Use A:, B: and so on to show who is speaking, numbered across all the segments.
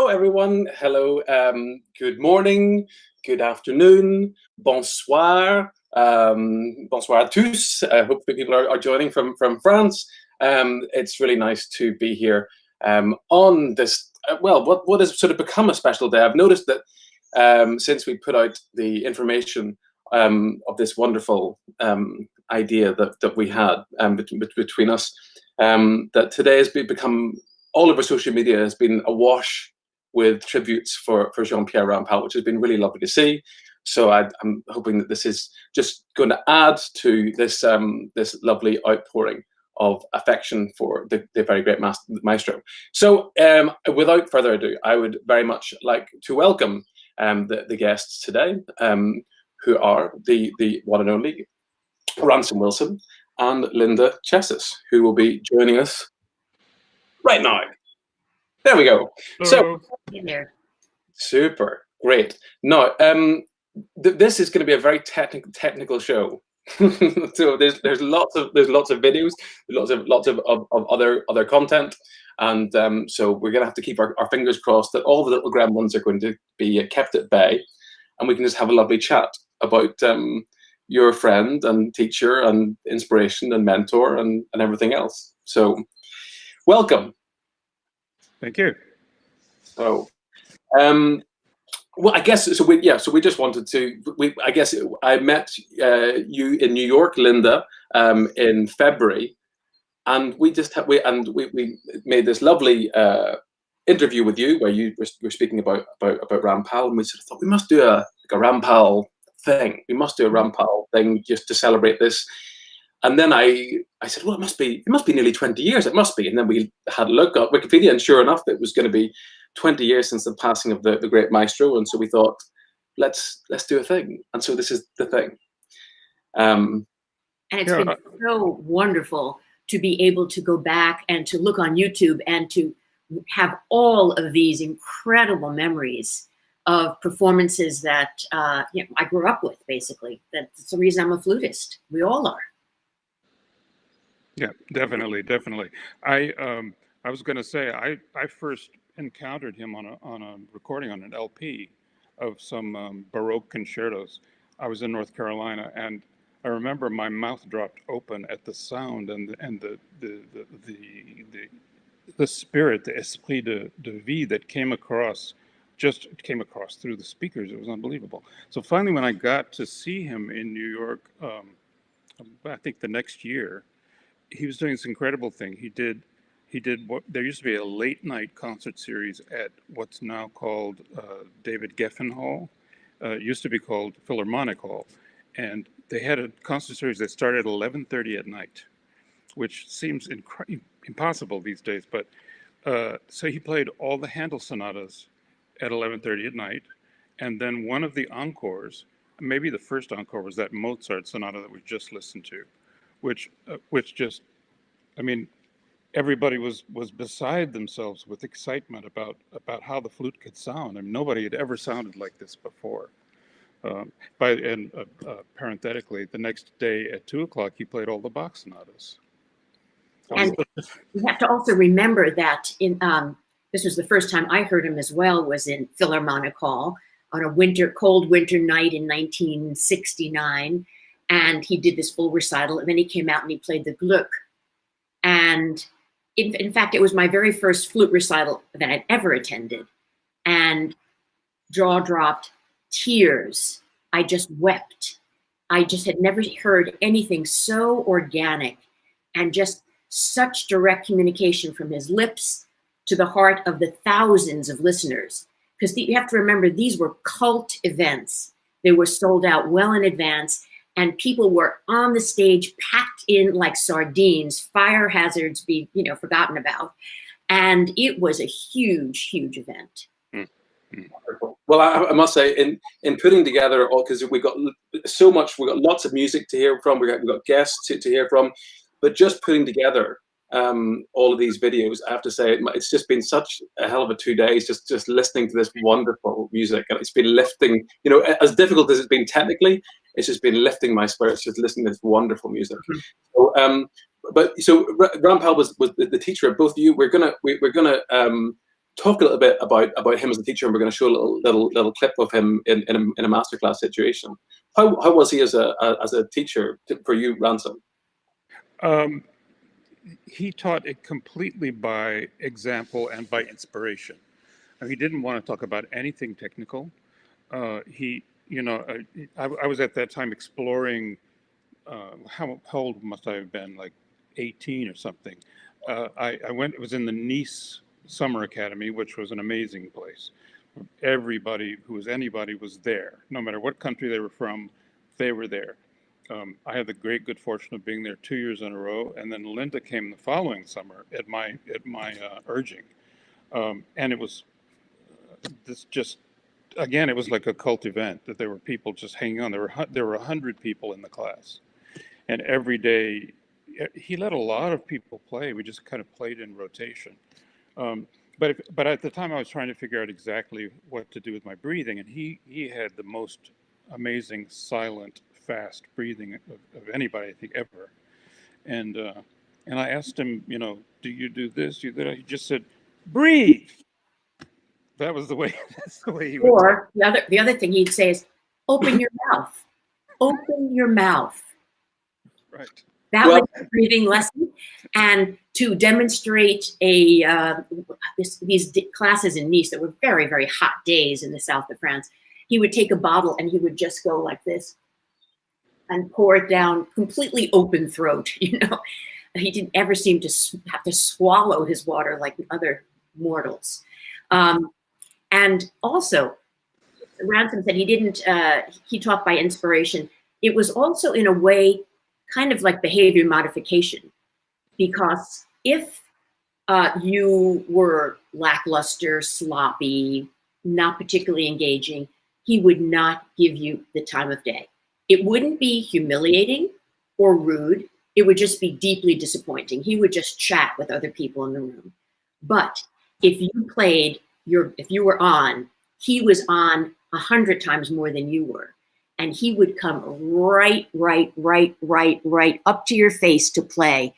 A: Hello, everyone. Hello. Good morning. Good afternoon. Bonsoir. Bonsoir à tous. Hopefully, people are joining from France. It's really nice to be here on this. Well, what has sort of become a special day. I've noticed that since we put out the information of this wonderful idea that we had between us, that today has become, all over social media has been awash with tributes for Jean-Pierre Rampal, which has been really lovely to see. So I'm hoping that this is just going to add to this this lovely outpouring of affection for the very great maestro. So without further ado, I would very much like to welcome the guests today, who are the one and only Ransom Wilson and Linda Chessis, who will be joining us right now. There we go. So, super great. Now, this is going to be a very technical show. So there's lots of videos, lots of other content, and so we're going to have to keep our fingers crossed that all the little gremlins are going to be kept at bay, and we can just have a lovely chat about your friend and teacher and inspiration and mentor and everything else. So, welcome.
B: Thank you.
A: So, well, I guess so. We just wanted to. I guess I met you in New York, Linda, in February, and we made this lovely interview with you where you were speaking about Rampal, and we sort of thought we must do a Rampal thing. We must do a Rampal thing just to celebrate this. And then I said, well, it must be nearly 20 years. It must be. And then we had a look at Wikipedia, and sure enough, it was going to be 20 years since the passing of the great maestro. And so we thought, let's do a thing. And so this is the thing.
C: And it's been so wonderful to be able to go back and to look on YouTube and to have all of these incredible memories of performances that I grew up with, basically. That's the reason I'm a flutist. We all are.
B: Yeah, definitely. I was going to say I first encountered him on a recording on an LP of some Baroque concertos. I was in North Carolina, and I remember my mouth dropped open at the sound and the spirit, the esprit de vie that came across through the speakers. It was unbelievable. So finally, when I got to see him in New York, I think the next year, he was doing this incredible thing. He did what there used to be a late night concert series at what's now called David Geffen Hall. It used to be called Philharmonic Hall, and they had a concert series that started at 11:30 at night, which seems impossible these days. But so he played all the Handel sonatas at 11:30 at night, and then one of the encores, maybe the first encore, was that Mozart sonata that we just listened to. Which just, I mean, everybody was beside themselves with excitement about how the flute could sound. I mean, nobody had ever sounded like this before. Parenthetically, the next day at 2 o'clock, he played all the Bach sonatas.
C: And you have to also remember that this was the first time I heard him as well, was in Philharmonic Hall on a cold winter night in 1969. And he did this full recital, and then he came out and he played the Gluck. And in fact, it was my very first flute recital that I'd ever attended. And jaw dropped, tears. I just wept. I just had never heard anything so organic and just such direct communication from his lips to the heart of the thousands of listeners. Because you have to remember, these were cult events. They were sold out well in advance. And people were on the stage, packed in like sardines, fire hazards be forgotten about, and it was a huge event.
A: Well, I must say, in putting together all, because we got so much, we got lots of music to hear from, we got guests to hear from, but just putting together all of these videos, I have to say, it's just been such a hell of a 2 days just listening to this wonderful music, and it's been lifting, as difficult as it's been technically, it's just been lifting my spirits just listening to this wonderful music. So Rampal was the teacher of both of you. We're gonna talk a little bit about him as a teacher, and we're going to show a little clip of him in a masterclass situation. How was he as a teacher for you, Ransom?
B: He taught it completely by example and by inspiration. He didn't want to talk about anything technical. I was at that time exploring. How old must I have been? Like 18 or something. I went. It was in the Nice Summer Academy, which was an amazing place. Everybody who was anybody was there, no matter what country they were from. They were there. I had the great good fortune of being there 2 years in a row, and then Linda came the following summer at my urging, and it was this just again, it was like a cult event that there were people just hanging on. There were 100 people in the class, and every day he let a lot of people play. We just kind of played in rotation. But at the time I was trying to figure out exactly what to do with my breathing, and he had the most amazing silent, fast breathing of anybody I think ever. And I asked him, do you do this? Do that? He just said, breathe. That was the way. That's the way he would.
C: Or the other thing he'd say is, open your mouth. Open your mouth.
B: Right.
C: That was a breathing lesson. And to demonstrate these classes in Nice that were very, very hot days in the south of France, he would take a bottle and he would just go like this and pour it down, completely open throat, He didn't ever seem to have to swallow his water like other mortals. And also, Ransom said he taught by inspiration. It was also in a way kind of like behavior modification, because if you were lackluster, sloppy, not particularly engaging, he would not give you the time of day. It wouldn't be humiliating or rude. It would just be deeply disappointing. He would just chat with other people in the room. But if you were on, he was on 100 times more than you were. And he would come right up to your face to play.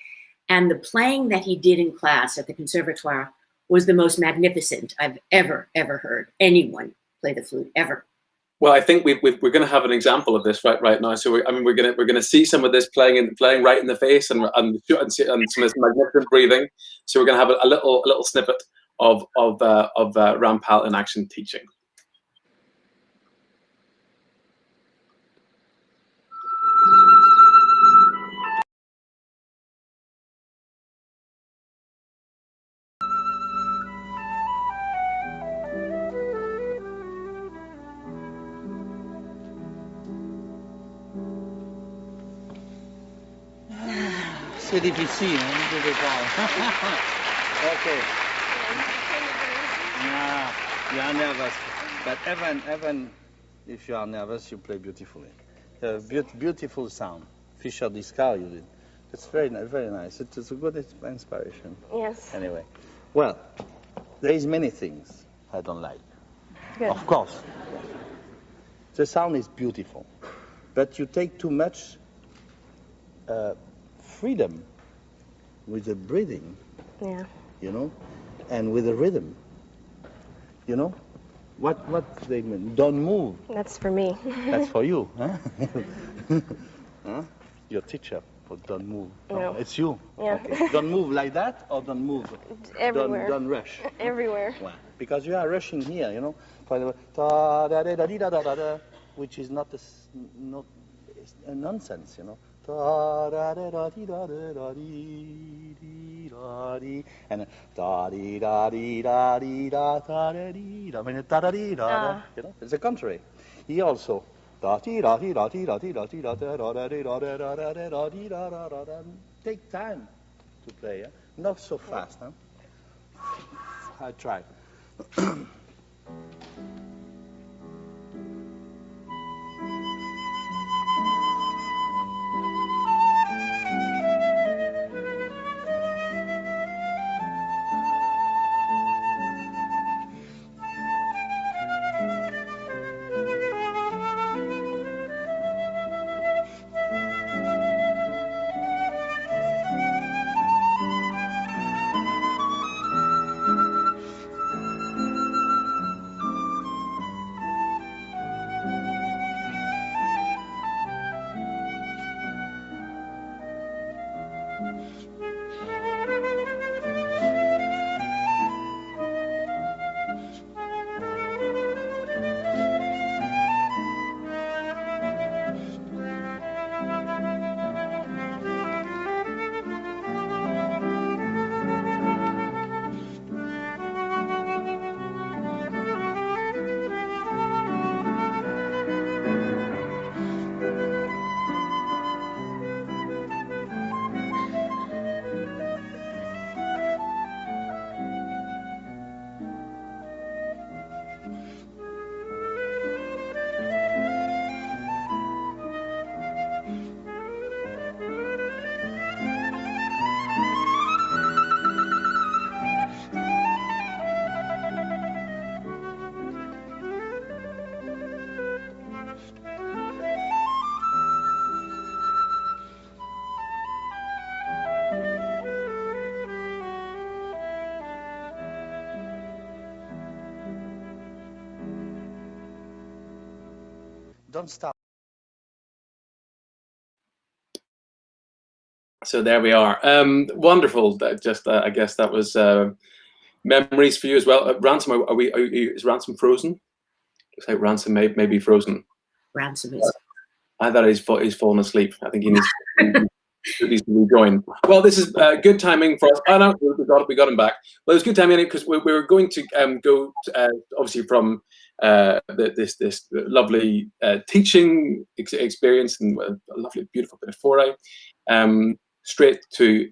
C: And the playing that he did in class at the Conservatoire was the most magnificent I've ever heard anyone play the flute, ever.
A: Well, I think we're going to have an example of this right now. So we're going to see some of this playing right in the face and some of this magnificent breathing. So we're going to have a little snippet of Rampal in action teaching.
D: C'est difficile, hein, je vais pas. Okay. Yeah, you are nervous. But even if you are nervous, you play beautifully. Beautiful sound. Fischer Discar, you did. It's very nice. It's a good inspiration.
E: Yes.
D: Anyway, well, there is many things I don't like.
E: Good.
D: Of course. The sound is beautiful, but you take too much freedom with the breathing,
E: Yeah.
D: And with the rhythm, what they mean? Don't move.
E: That's for me.
D: That's for you, huh? Huh? Your teacher, but don't move.
E: No.
D: It's you.
E: Yeah.
D: Okay. Don't move like that, or don't move.
E: Everywhere.
D: Don't rush.
E: Everywhere.
D: Well, because you are rushing here, For the da da da da da da da, which is not a nonsense, Da da da da da da da da dee, and da dee da dee da dee da da da dee da. I mean da da dee da. It's the contrary. He also da dee da dee da dee da dee da dee da da da dee da da da da da dee da da da da. Take time to play, not so fast, huh? I try. Don't stop.
A: So there we are. Wonderful. Just I guess that was memories for you as well. Ransom, is Ransom frozen? Looks like Ransom may be frozen.
C: Ransom is.
A: I thought he's fallen asleep. I think he needs to rejoin. Well, this is good timing for us. Oh no, we got him back. Well, it was good timing because we were going to go obviously from this lovely teaching experience and a lovely, beautiful bit of foray, straight to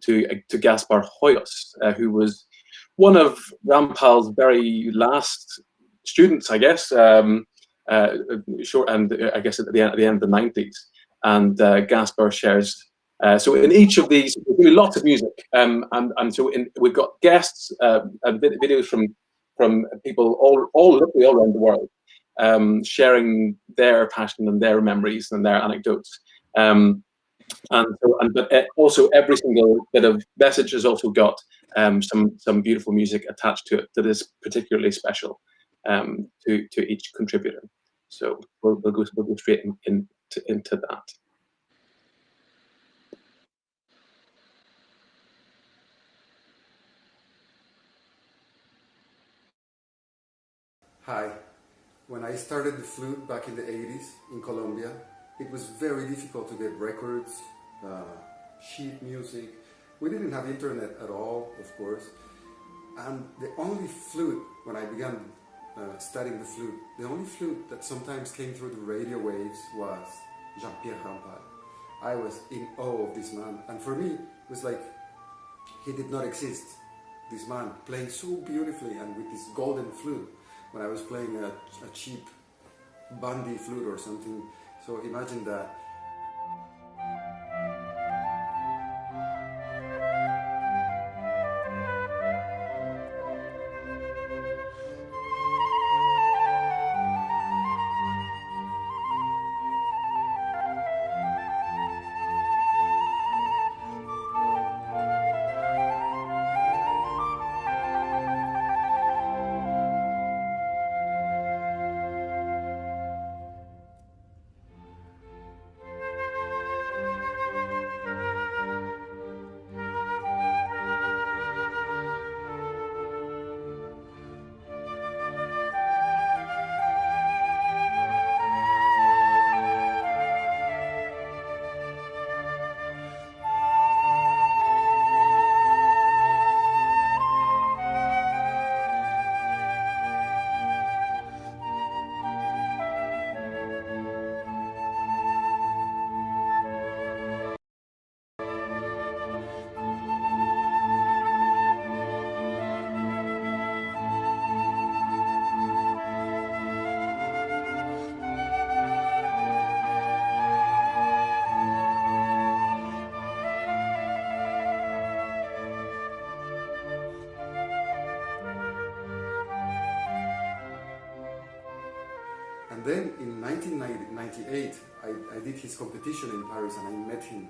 A: Gaspar Hoyos, who was one of Rampal's very last students, I guess. Short, and I guess at the end of the 90s, and Gaspar shares. So in each of these, there's really lots of music, and so we've got guests and videos from people literally all around the world, sharing their passion and their memories and their anecdotes. But also every single bit of message has also got some beautiful music attached to it that is particularly special to each contributor. So we'll go straight into that.
F: Hi. When I started the flute back in the 80s in Colombia, it was very difficult to get records, sheet music. We didn't have internet at all, of course. And the only flute, when I began studying the flute, the only flute that sometimes came through the radio waves was JEAN-PIERRE Rampal. I was in awe of this man. And for me, it was like he did not exist. This man playing so beautifully and with this golden flute, when I was playing a cheap bandy flute or something. So imagine that. And then in 1998, I did his competition in Paris and I met him.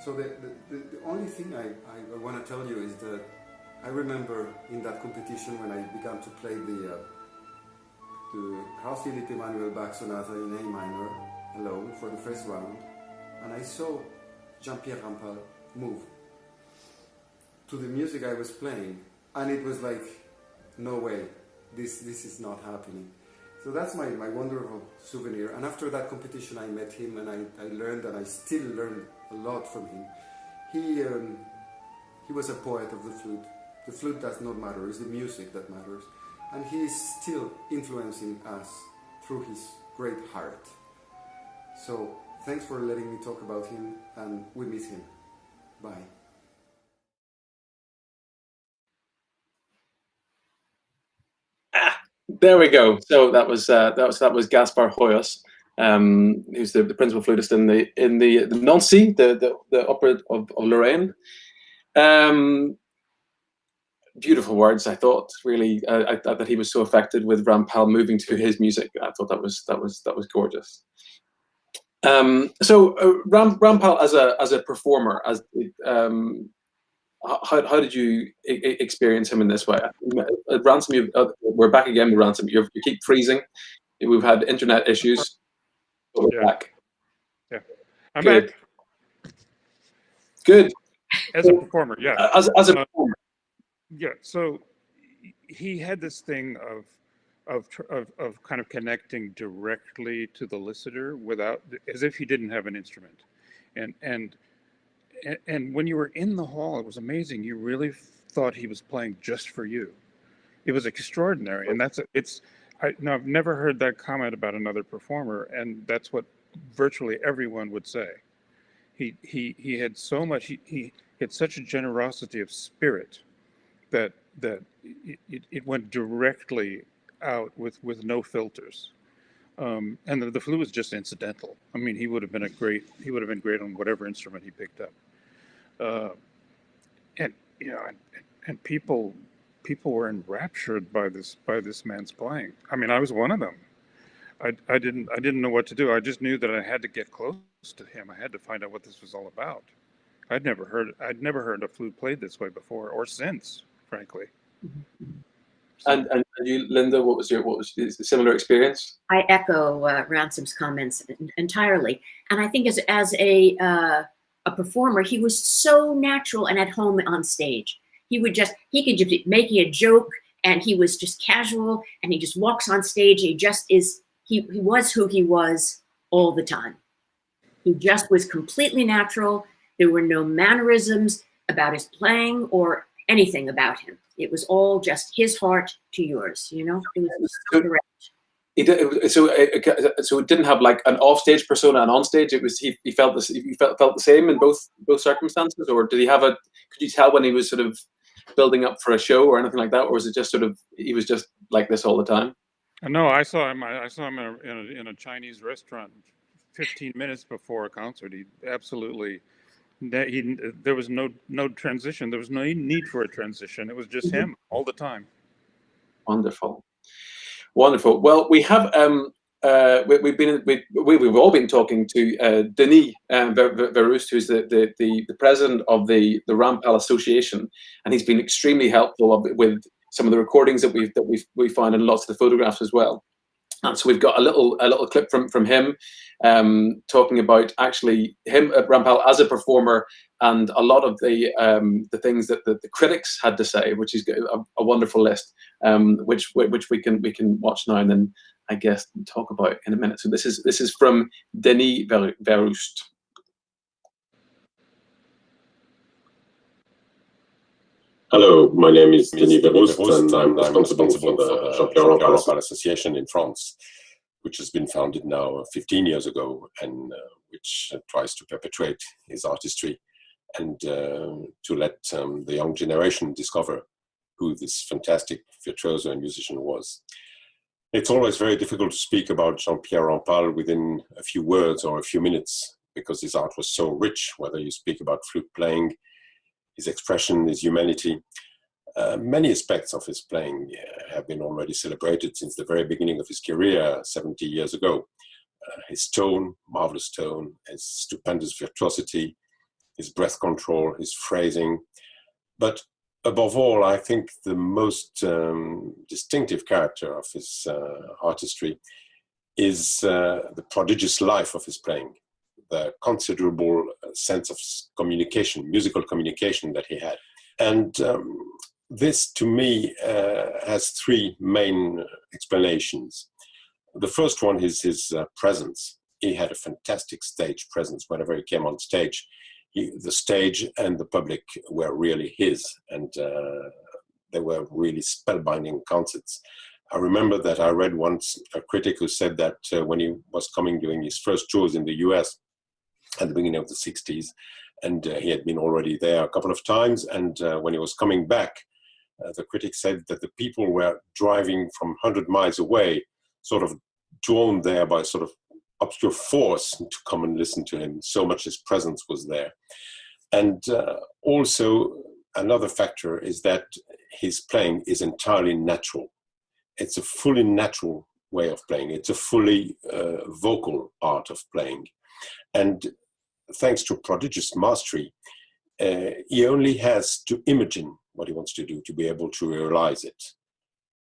F: So the only thing I want to tell you is that I remember in that competition when I began to play the Carl Philipp Emanuel Bach Sonata in A minor alone for the first round, and I saw JEAN-PIERRE Rampal move to the music I was playing, and it was like, no way, this is not happening. So that's my wonderful souvenir. And after that competition, I met him, and I learned, and I still learn a lot from him. He was a poet of the flute. The flute does not matter, it's the music that matters. And he is still influencing us through his great heart. So thanks for letting me talk about him, and we miss him. Bye.
A: There we go. So that was Gaspar Hoyos, who's the principal flutist in the Nancy, the opera of Lorraine. Beautiful words, I thought. Really, I thought that he was so affected with Rampal moving to his music. I thought that was gorgeous. So Rampal as a performer, how did you experience him in this way? Ransom, we're back again with Ransom. You keep freezing. We've had internet issues. But we're back.
B: Yeah, I'm
A: Good.
B: back.
A: Good.
B: As a performer, yeah.
A: As a performer.
B: Yeah. So he had this thing of kind of connecting directly to the listener without, as if he didn't have an instrument, and when you were in the hall, it was amazing. You really thought he was playing just for you. It was extraordinary, and I've never heard that comment about another performer, and that's what virtually everyone would say. He had so much. He had such a generosity of spirit that it went directly out with no filters. And the flute was just incidental. I mean, he would have been great on whatever instrument he picked up. And you know, and people were enraptured by this man's playing. I mean, I was one of them. I didn't know what to do. I just knew that I had to get close to him. I had to find out what this was all about. I'd never heard a flute played this way before or since, frankly. So.
A: And you, Linda, what was the similar experience?
C: I echo Ransom's comments entirely, and I think as a performer, he was so natural and at home on stage. He could just be making a joke, and he was just casual, and he just walks on stage. He just is. He was who he was all the time. He just was completely natural. There were no mannerisms about his playing or anything about him. It was all just his heart to yours, you know? It was so direct.
A: So it didn't have like an offstage persona and onstage. It was he felt the same in both circumstances, or did he have could you tell when he was sort of building up for a show or anything like that, or was it just sort of he was just like this all the time?
B: No, I saw him in a Chinese restaurant 15 minutes before a concert. He absolutely. There was no transition. There was no need for a transition. It was just him all the time.
A: Wonderful. Well, we have we've all been talking to Denis Verhust, who's the president of the Rampal Association, and he's been extremely helpful with some of the recordings that we found and lots of the photographs as well. And so we've got a little clip from him talking about actually him at Rampal as a performer and a lot of the things that the critics had to say, which is a wonderful list, which we can watch now and then I guess talk about in a minute. So this is from Denis Verhust.
G: Hello, my name is Denis Verhust, and I'm responsible for the JEAN-PIERRE RAMPAL Association in France, which has been founded now 15 years ago, and which tries to perpetuate his artistry and to let the young generation discover who this fantastic virtuoso and musician was. It's always very difficult to speak about Jean-Pierre Rampal within a few words or a few minutes, because his art was so rich, whether you speak about flute playing, his expression, his humanity. Many aspects of his playing have been already celebrated since the very beginning of his career 70 years ago. His tone, marvelous tone, his stupendous virtuosity, his breath control, his phrasing. But above all, I think the most distinctive character of his artistry is the prodigious life of his playing, the considerable sense of communication, musical communication that he had. And this, to me, has three main explanations. The first one is his presence. He had a fantastic stage presence whenever he came on stage. The stage and the public were really his, and they were really spellbinding concerts. I remember that I read once a critic who said that when he was coming doing his first tours in the US at the beginning of the 60s, and he had been already there a couple of times, and when he was coming back, the critic said that the people were driving from 100 miles away, sort of drawn there by sort of obscure force to come and listen to him. So much his presence was there. And also another factor is that his playing is entirely natural. It's a fully natural way of playing. It's a fully vocal art of playing. And thanks to prodigious mastery, he only has to imagine what he wants to do to be able to realize it.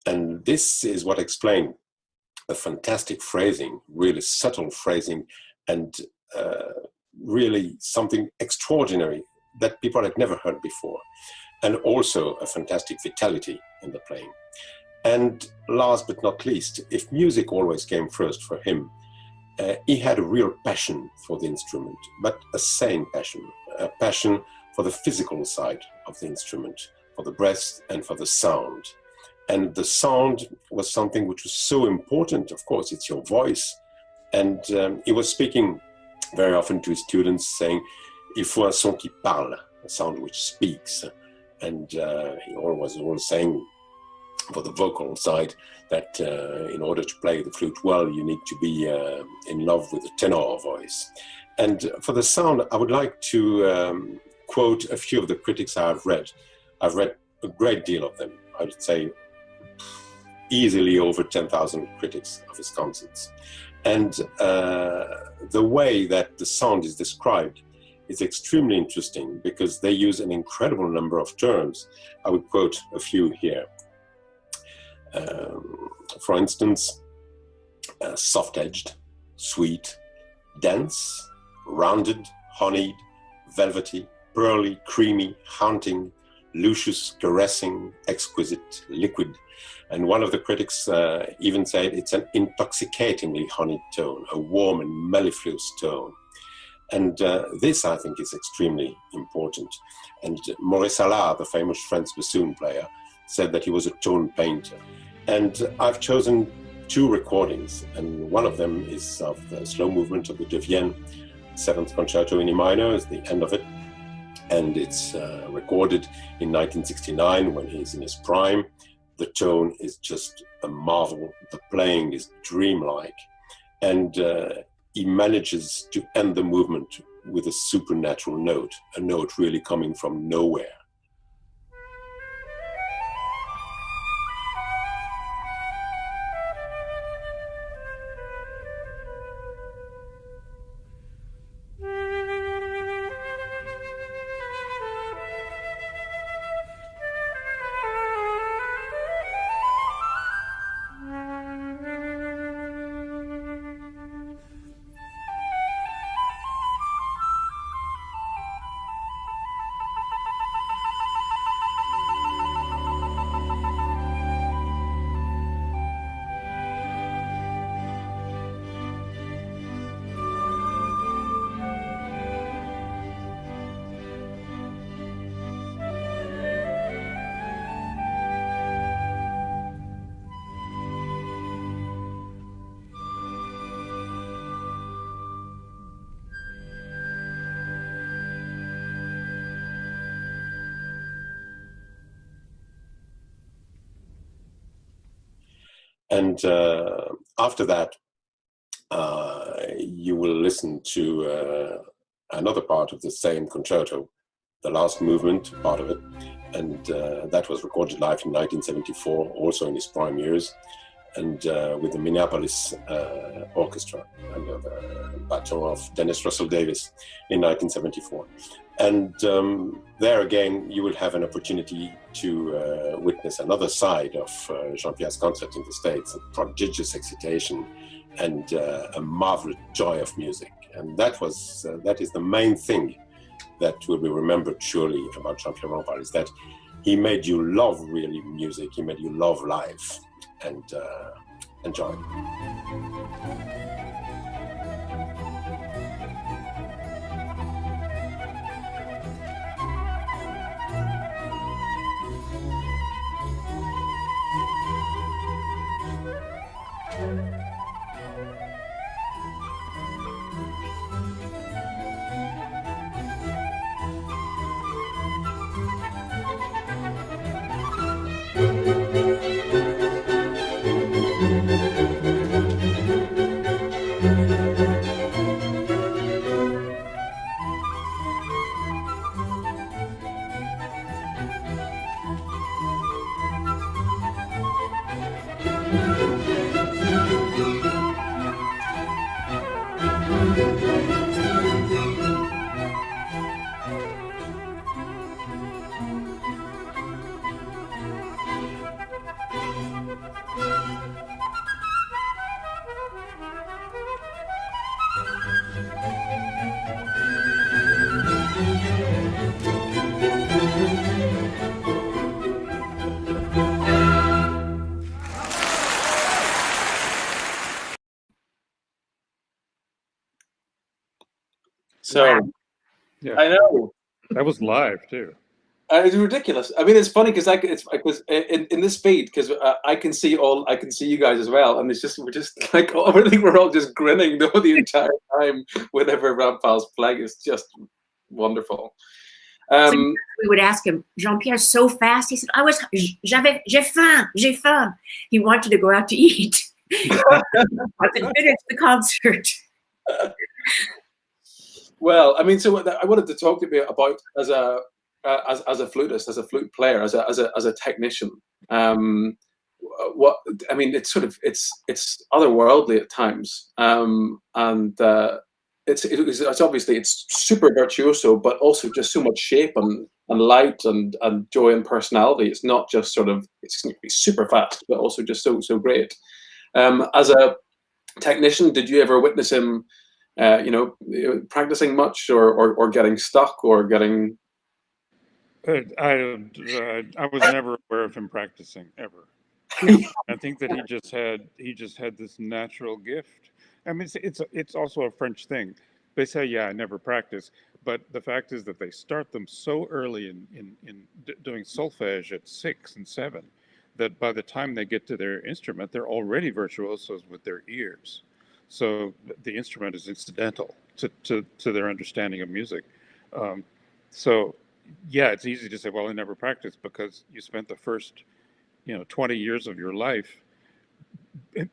G: And this is what explains a fantastic phrasing, really subtle phrasing, and really something extraordinary that people had never heard before. And also a fantastic vitality in the playing. And last but not least, if music always came first for him, he had a real passion for the instrument, but a sane passion, a passion for the physical side of the instrument, for the breath and for the sound. And the sound was something which was so important. Of course, it's your voice. And he was speaking very often to his students saying, il faut un son qui parle, a sound which speaks. And he was always saying, for the vocal side, that in order to play the flute well, you need to be in love with the tenor voice. And for the sound, I would like to quote a few of the critics I've read. I've read a great deal of them. I would say easily over 10,000 critics of his concerts. And the way that the sound is described is extremely interesting because they use an incredible number of terms. I would quote a few here. For instance, soft-edged, sweet, dense, rounded, honeyed, velvety, pearly, creamy, haunting, luscious, caressing, exquisite, liquid. And one of the critics even said it's an intoxicatingly honeyed tone, a warm and mellifluous tone. And this, I think, is extremely important. And Maurice Allard, the famous French bassoon player, said that he was a tone painter. And I've chosen two recordings, and one of them is of the slow movement of the De Vienne Seventh Concerto in E minor, is the end of it. And it's recorded in 1969 when he's in his prime. The tone is just a marvel. The playing is dreamlike. And he manages to end the movement with a supernatural note, a note really coming from nowhere. And after that, you will listen to another part of the same concerto, the last movement, part of it. And that was recorded live in 1974, also in his prime years, and with the Minneapolis Orchestra under the baton of Dennis Russell Davis in 1974. And there again, you will have an opportunity to witness another side of Jean-Pierre's concert in the States, a prodigious excitation and a marvelous joy of music. And that is the main thing that will be remembered surely about Jean-Pierre Rampal is that he made you love really music. He made you love life and enjoy.
A: So,
C: Wow.
B: Yeah,
A: I know.
B: that was live too.
A: It's ridiculous. I mean, it's funny because it's because in this feed, because I can see you guys as well, and it's just we're just like I think we're all just grinning the entire time whenever Rampal's playing. It's just wonderful.
C: We would ask him, Jean-Pierre, so fast. He said, j'ai faim. He wanted to go out to eat. I could finish the concert.
A: Well, I mean, so I wanted to talk to you about as a flutist, as a flute player, as a technician. What I mean, it's sort of it's otherworldly at times, and it's obviously it's super virtuoso, but also just so much shape and light and joy and personality. It's not just sort of it's super fast, but also just so great. As a technician, did you ever witness him? Practicing much or getting stuck or getting.
B: I was never aware of him practicing ever. I think that he just had this natural gift. I mean, it's also a French thing. They say, yeah, I never practice, but the fact is that they start them so early in doing solfège at 6 and 7 that by the time they get to their instrument, they're already virtuosos with their ears. So the instrument is incidental to their understanding of music. So yeah, it's easy to say, well, I never practiced because you spent the first 20 years of your life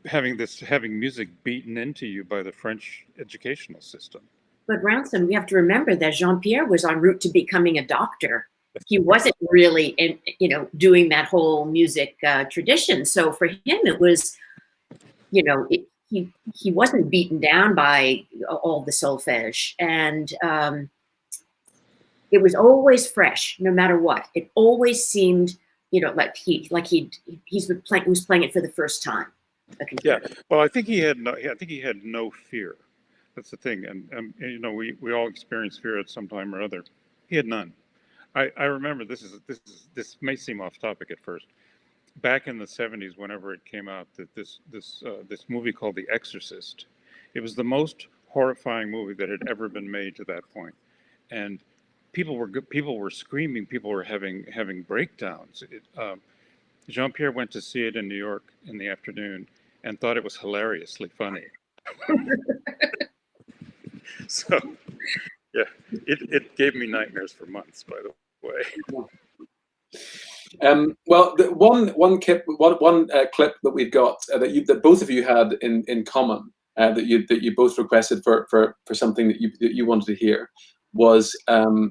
B: having music beaten into you by the French educational system.
C: But Ransom, you have to remember that Jean-Pierre was en route to becoming a doctor. He wasn't really doing that whole music tradition. So for him, it was, he wasn't beaten down by all the solfège, and it was always fresh, no matter what. It always seemed, like he was playing it for the first time.
B: Yeah, well, I think he had no fear. That's the thing, and we all experience fear at some time or other. He had none. I remember this may seem off topic at first. Back in the 70s, whenever it came out, that this movie called The Exorcist, it was the most horrifying movie that had ever been made to that point, and people were screaming, people were having breakdowns. Jean-Pierre went to see it in New York in the afternoon and thought it was hilariously funny. So, yeah, it gave me nightmares for months, by the way.
A: Well, the one clip that we've got that both of you had in common that you both requested for something that you wanted to hear was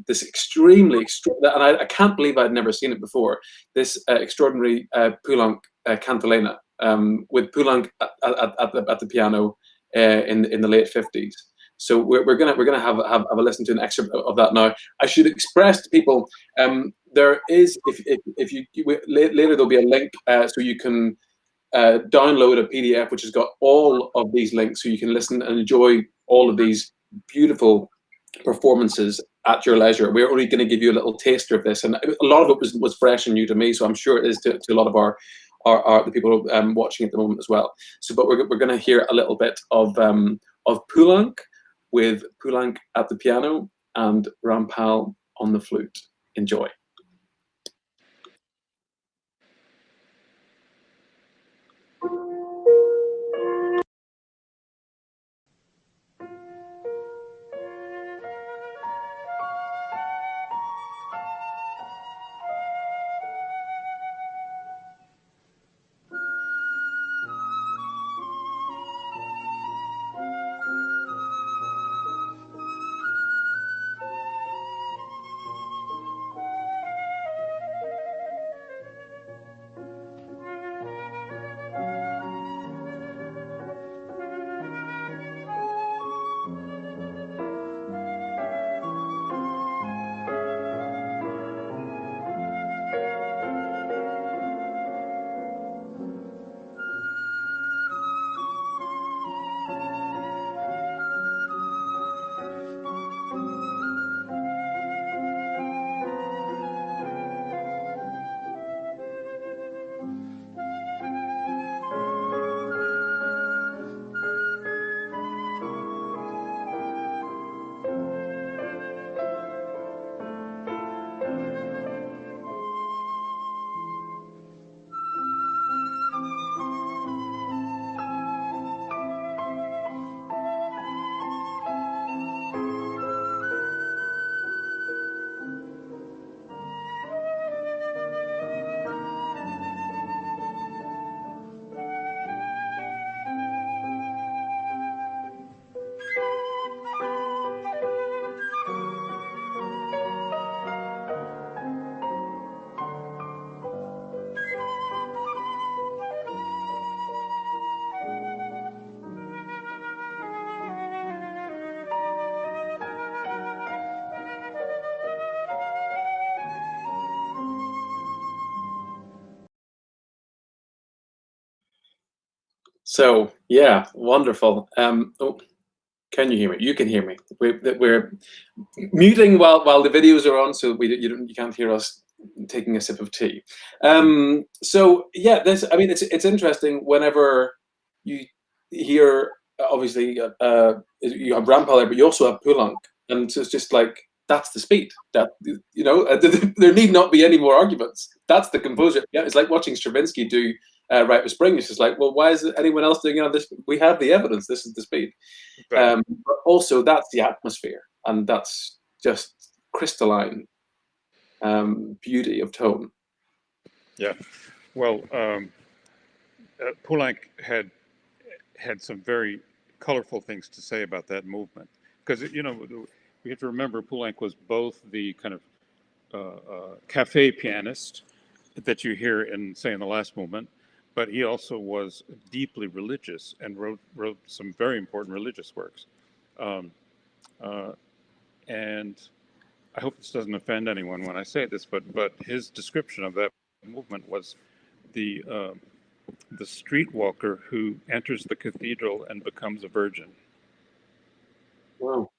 A: this extremely and I can't believe I'd never seen it before. This extraordinary Poulenc cantilena with Poulenc at the piano in the late 50s. So we're gonna have a listen to an excerpt of that now. I should express to people there is if you later there'll be a link so you can download a PDF which has got all of these links so you can listen and enjoy all of these beautiful performances at your leisure. We're only going to give you a little taster of this, and a lot of it was fresh and new to me, so I'm sure it is to a lot of the people watching at the moment as well. So, but we're going to hear a little bit of Poulenc, with Poulenc at the piano and Rampal on the flute. Enjoy. So yeah, wonderful. Oh, can you hear me? You can hear me. We're muting while the videos are on, so you can't hear us taking a sip of tea. So yeah, I mean, it's interesting whenever you hear, obviously you have Rampal there, but you also have Poulenc, and so it's just like, that's the speed. That, you know, there need not be any more arguments. That's the composer. Yeah, it's like watching Stravinsky do Rite of Spring. It's just like, well, why is anyone else doing it on this? We have the evidence. This is the speed. But also, that's the atmosphere, and that's just crystalline beauty of tone.
B: Yeah, well, Poulenc had some very colorful things to say about that movement, because, you know, we have to remember Poulenc was both the kind of cafe pianist that you hear in, say, in the last movement, but he also was deeply religious and wrote some very important religious works. And I hope this doesn't offend anyone when I say this, but his description of that movement was the streetwalker who enters the cathedral and becomes a virgin.
A: Wow.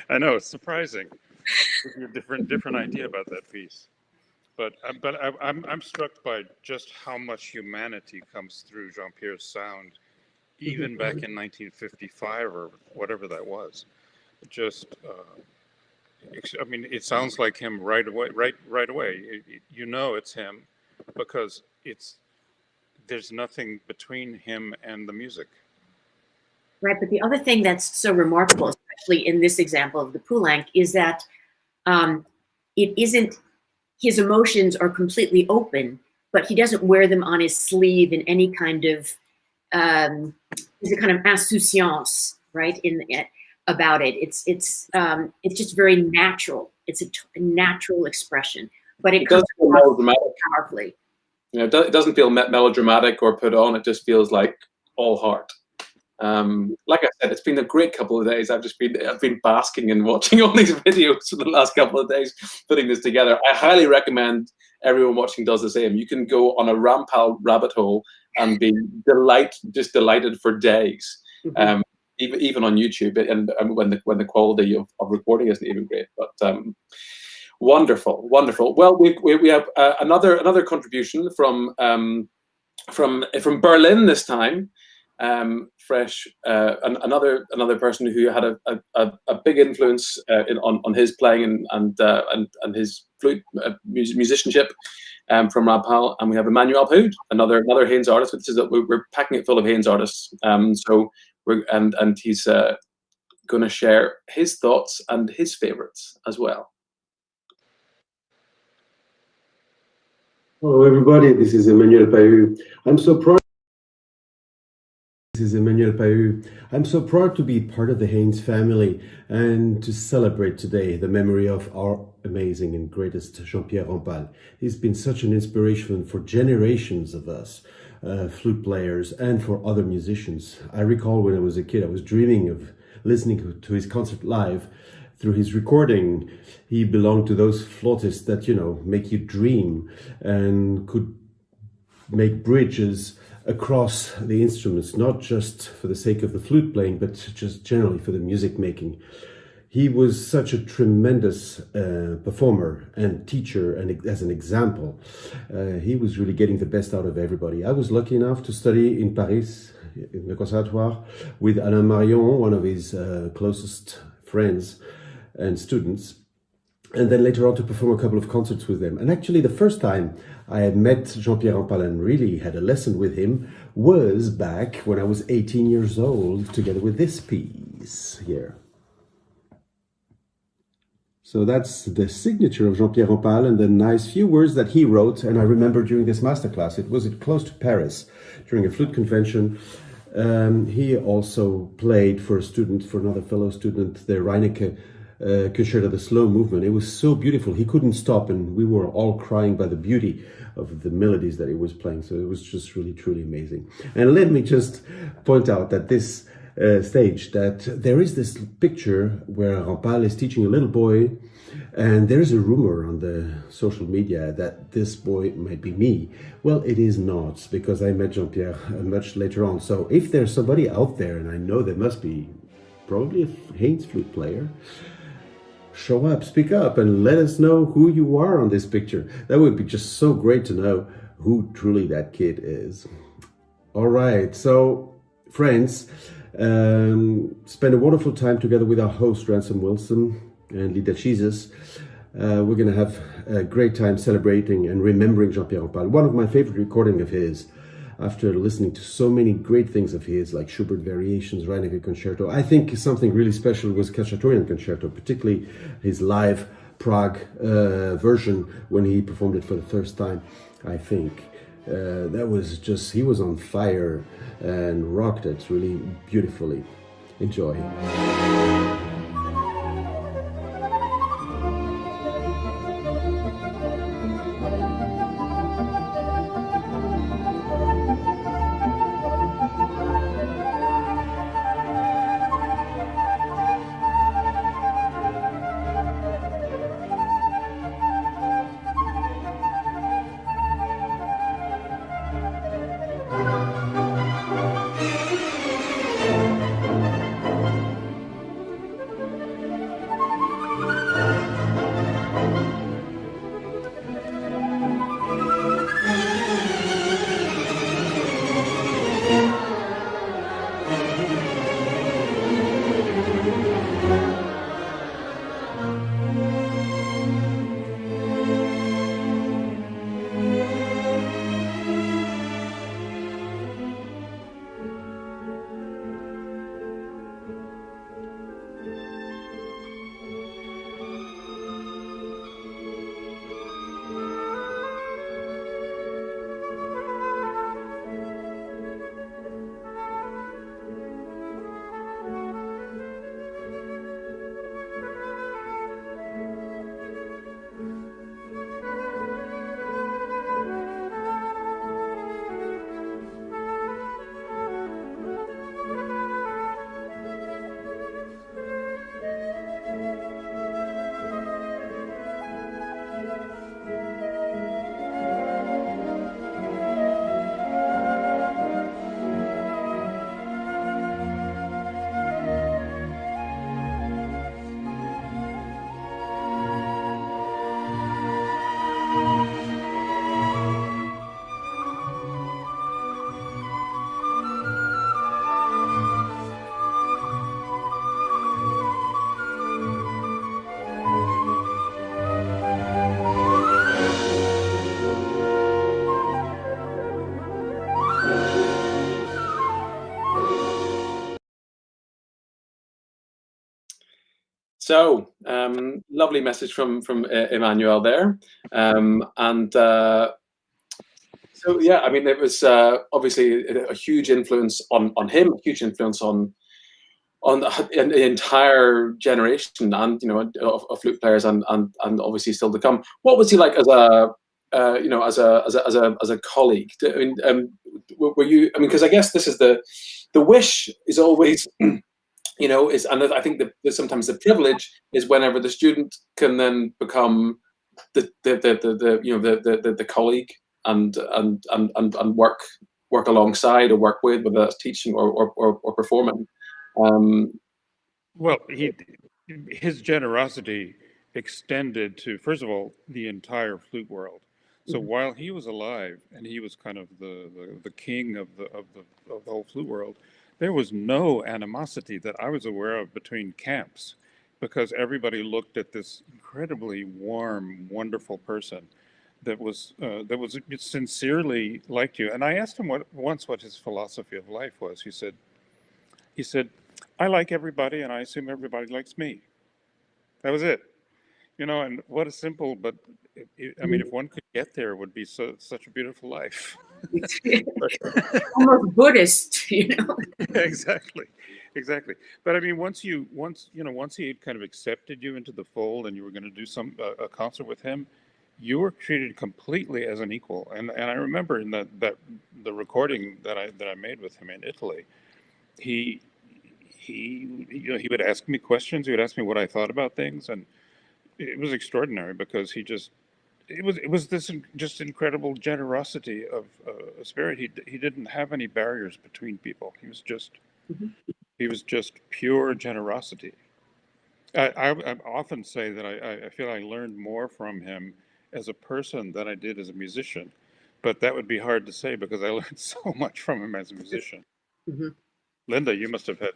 B: I know, it's surprising. A different idea about that piece, but I'm struck by just how much humanity comes through Jean-Pierre's sound, even back in 1955 or whatever that was. Just, I mean, it sounds like him right away. Right away, you know it's him, because there's nothing between him and the music.
C: Right, but the other thing that's so remarkable, especially in this example of the Poulenc, is that it isn't, his emotions are completely open, but he doesn't wear them on his sleeve in any kind of, there's a kind of insouciance, right, about it. It's just very natural. It's a natural expression, but it comes across powerfully.
A: You know, it doesn't feel melodramatic or put on. It just feels like all heart. Like I said, it's been a great couple of days. I've been basking and watching all these videos for the last couple of days, putting this together. I highly recommend everyone watching does the same. You can go on a Rampal rabbit hole and be delighted for days. even on YouTube, and when the quality of recording isn't even great. But wonderful, wonderful. Well, we have another contribution from Berlin this time. Fresh, another person who had a big influence on his playing and his flute musicianship from Rampal. And we have Emmanuel Hood, another Haynes artist. Which is that we're packing it full of Haynes artists. So he's going to share his thoughts and his favorites as well.
H: Hello, everybody. This is Emmanuel Pahu. I'm so proud. This is Emmanuel Pahu. I'm so proud to be part of the Haynes family and to celebrate today the memory of our amazing and greatest Jean-Pierre Rampal. He's been such an inspiration for generations of us, flute players, and for other musicians. I recall when I was a kid, I was dreaming of listening to his concert live. Through his recording, he belonged to those flautists that, make you dream and could make bridges across the instruments, not just for the sake of the flute playing, but just generally for the music making. He was such a tremendous performer and teacher, and as an example, he was really getting the best out of everybody. I was lucky enough to study in Paris, in the Conservatoire, with Alain Marion, one of his closest friends and students, and then later on to perform a couple of concerts with them. And actually the first time I had met Jean-Pierre Rampal and really had a lesson with him was back when I was 18 years old, together with this piece here. So that's the signature of Jean-Pierre Rampal and the nice few words that he wrote. And I remember during this masterclass, it was close to Paris, during a flute convention. He also played for another fellow student, the Reinecke concerto, the slow movement. It was so beautiful. He couldn't stop, and we were all crying by the beauty of the melodies that he was playing. So it was just really, truly amazing. And let me just point out that this stage, that there is this picture where Rampal is teaching a little boy, and there's a rumor on the social media that this boy might be me. Well, it is not, because I met Jean-Pierre much later on. So if there's somebody out there, and I know there must be, probably a Haynes flute player, show up, speak up, and let us know who you are on this picture. That would be just so great to know who truly that kid is. All right, so friends, spend a wonderful time together with our host, Ransom Wilson and Lida Jesus. We're going to have a great time celebrating and remembering Jean-Pierre Rampal. One of my favorite recordings of his, after listening to so many great things of his, like Schubert Variations, Reinecke Concerto, I think something really special was Cacciatorian Concerto, particularly his live Prague version when he performed it for the first time. I think that was just, he was on fire and rocked it really beautifully. Enjoy.
A: So, lovely message from Emmanuel there, and so yeah, I mean, it was obviously a huge influence on him, a huge influence on the entire generation, and of flute players, and obviously still to come. What was he like as a as a colleague? I mean, were you? I mean, because I guess this is the wish is always. Is, and I think that sometimes the privilege is whenever the student can then become the colleague and work alongside or work with, whether that's teaching or performing.
B: Well, his generosity extended to, first of all, the entire flute world. So while he was alive and he was kind of the king of the whole flute world, there was no animosity that I was aware of between camps, because everybody looked at this incredibly warm, wonderful person that was sincerely liked you. And I asked him once what his philosophy of life was. He said, I like everybody, and I assume everybody likes me. That was it. And what a simple, but I mean, if one could get there, it would be such a beautiful life.
C: Almost Buddhist,
B: Exactly. But I mean, once he had kind of accepted you into the fold, and you were going to do a concert with him, you were treated completely as an equal. And I remember in the recording that I made with him in Italy, he would ask me questions. He would ask me what I thought about things, and it was extraordinary because it was this just incredible generosity of spirit. He didn't have any barriers between people. He was just pure generosity. I often say that I feel I learned more from him as a person than I did as a musician, but that would be hard to say because I learned so much from him as a musician. Linda, you must have had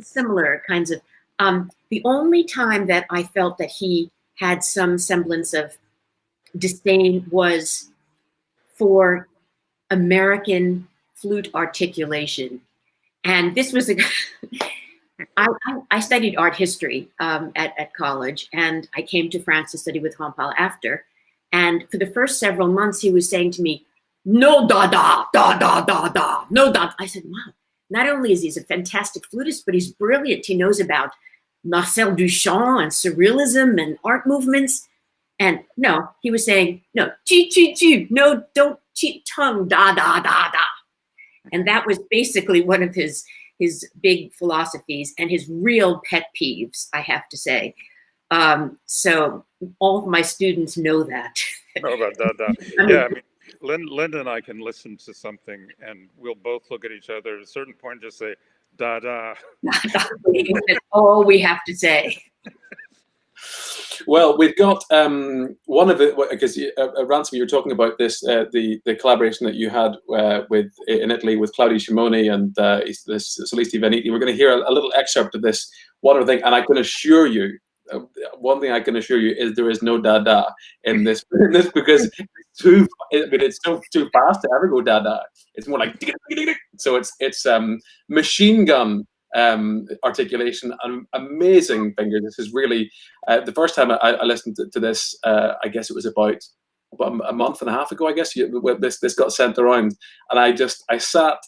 C: similar kinds of. The only time that I felt that he had some semblance of disdain was for American flute articulation. And this was I studied art history at college, and I came to France to study with Rampal after. And for the first several months, he was saying to me, no da da, da da da da, no da. I said, wow, not only is he a fantastic flutist, but he's brilliant. He knows about Marcel Duchamp and surrealism and art movements. And no, he was saying, no, no, don't cheat tongue, da, da, da, da. And that was basically one of his big philosophies and his real pet peeves, I have to say. So all of my students know that.
B: Know about da, da. Yeah, I mean, Linda and I can listen to something and we'll both look at each other at a certain point and just say, da, da.
C: That's all we have to say.
A: Well, we've got one of it, because Ransom, you were talking about this, the collaboration that you had in Italy with Claudio Shimoni and Solisti Veniti. We're going to hear a little excerpt of this wonderful thing, and I can assure you, one thing I can assure you is there is no da-da in this because it's too fast to ever go da-da. It's more like, so it's machine gun articulation and amazing fingers. This is really the first time I listened to this. I guess it was about a month and a half ago. I guess this got sent around, and I sat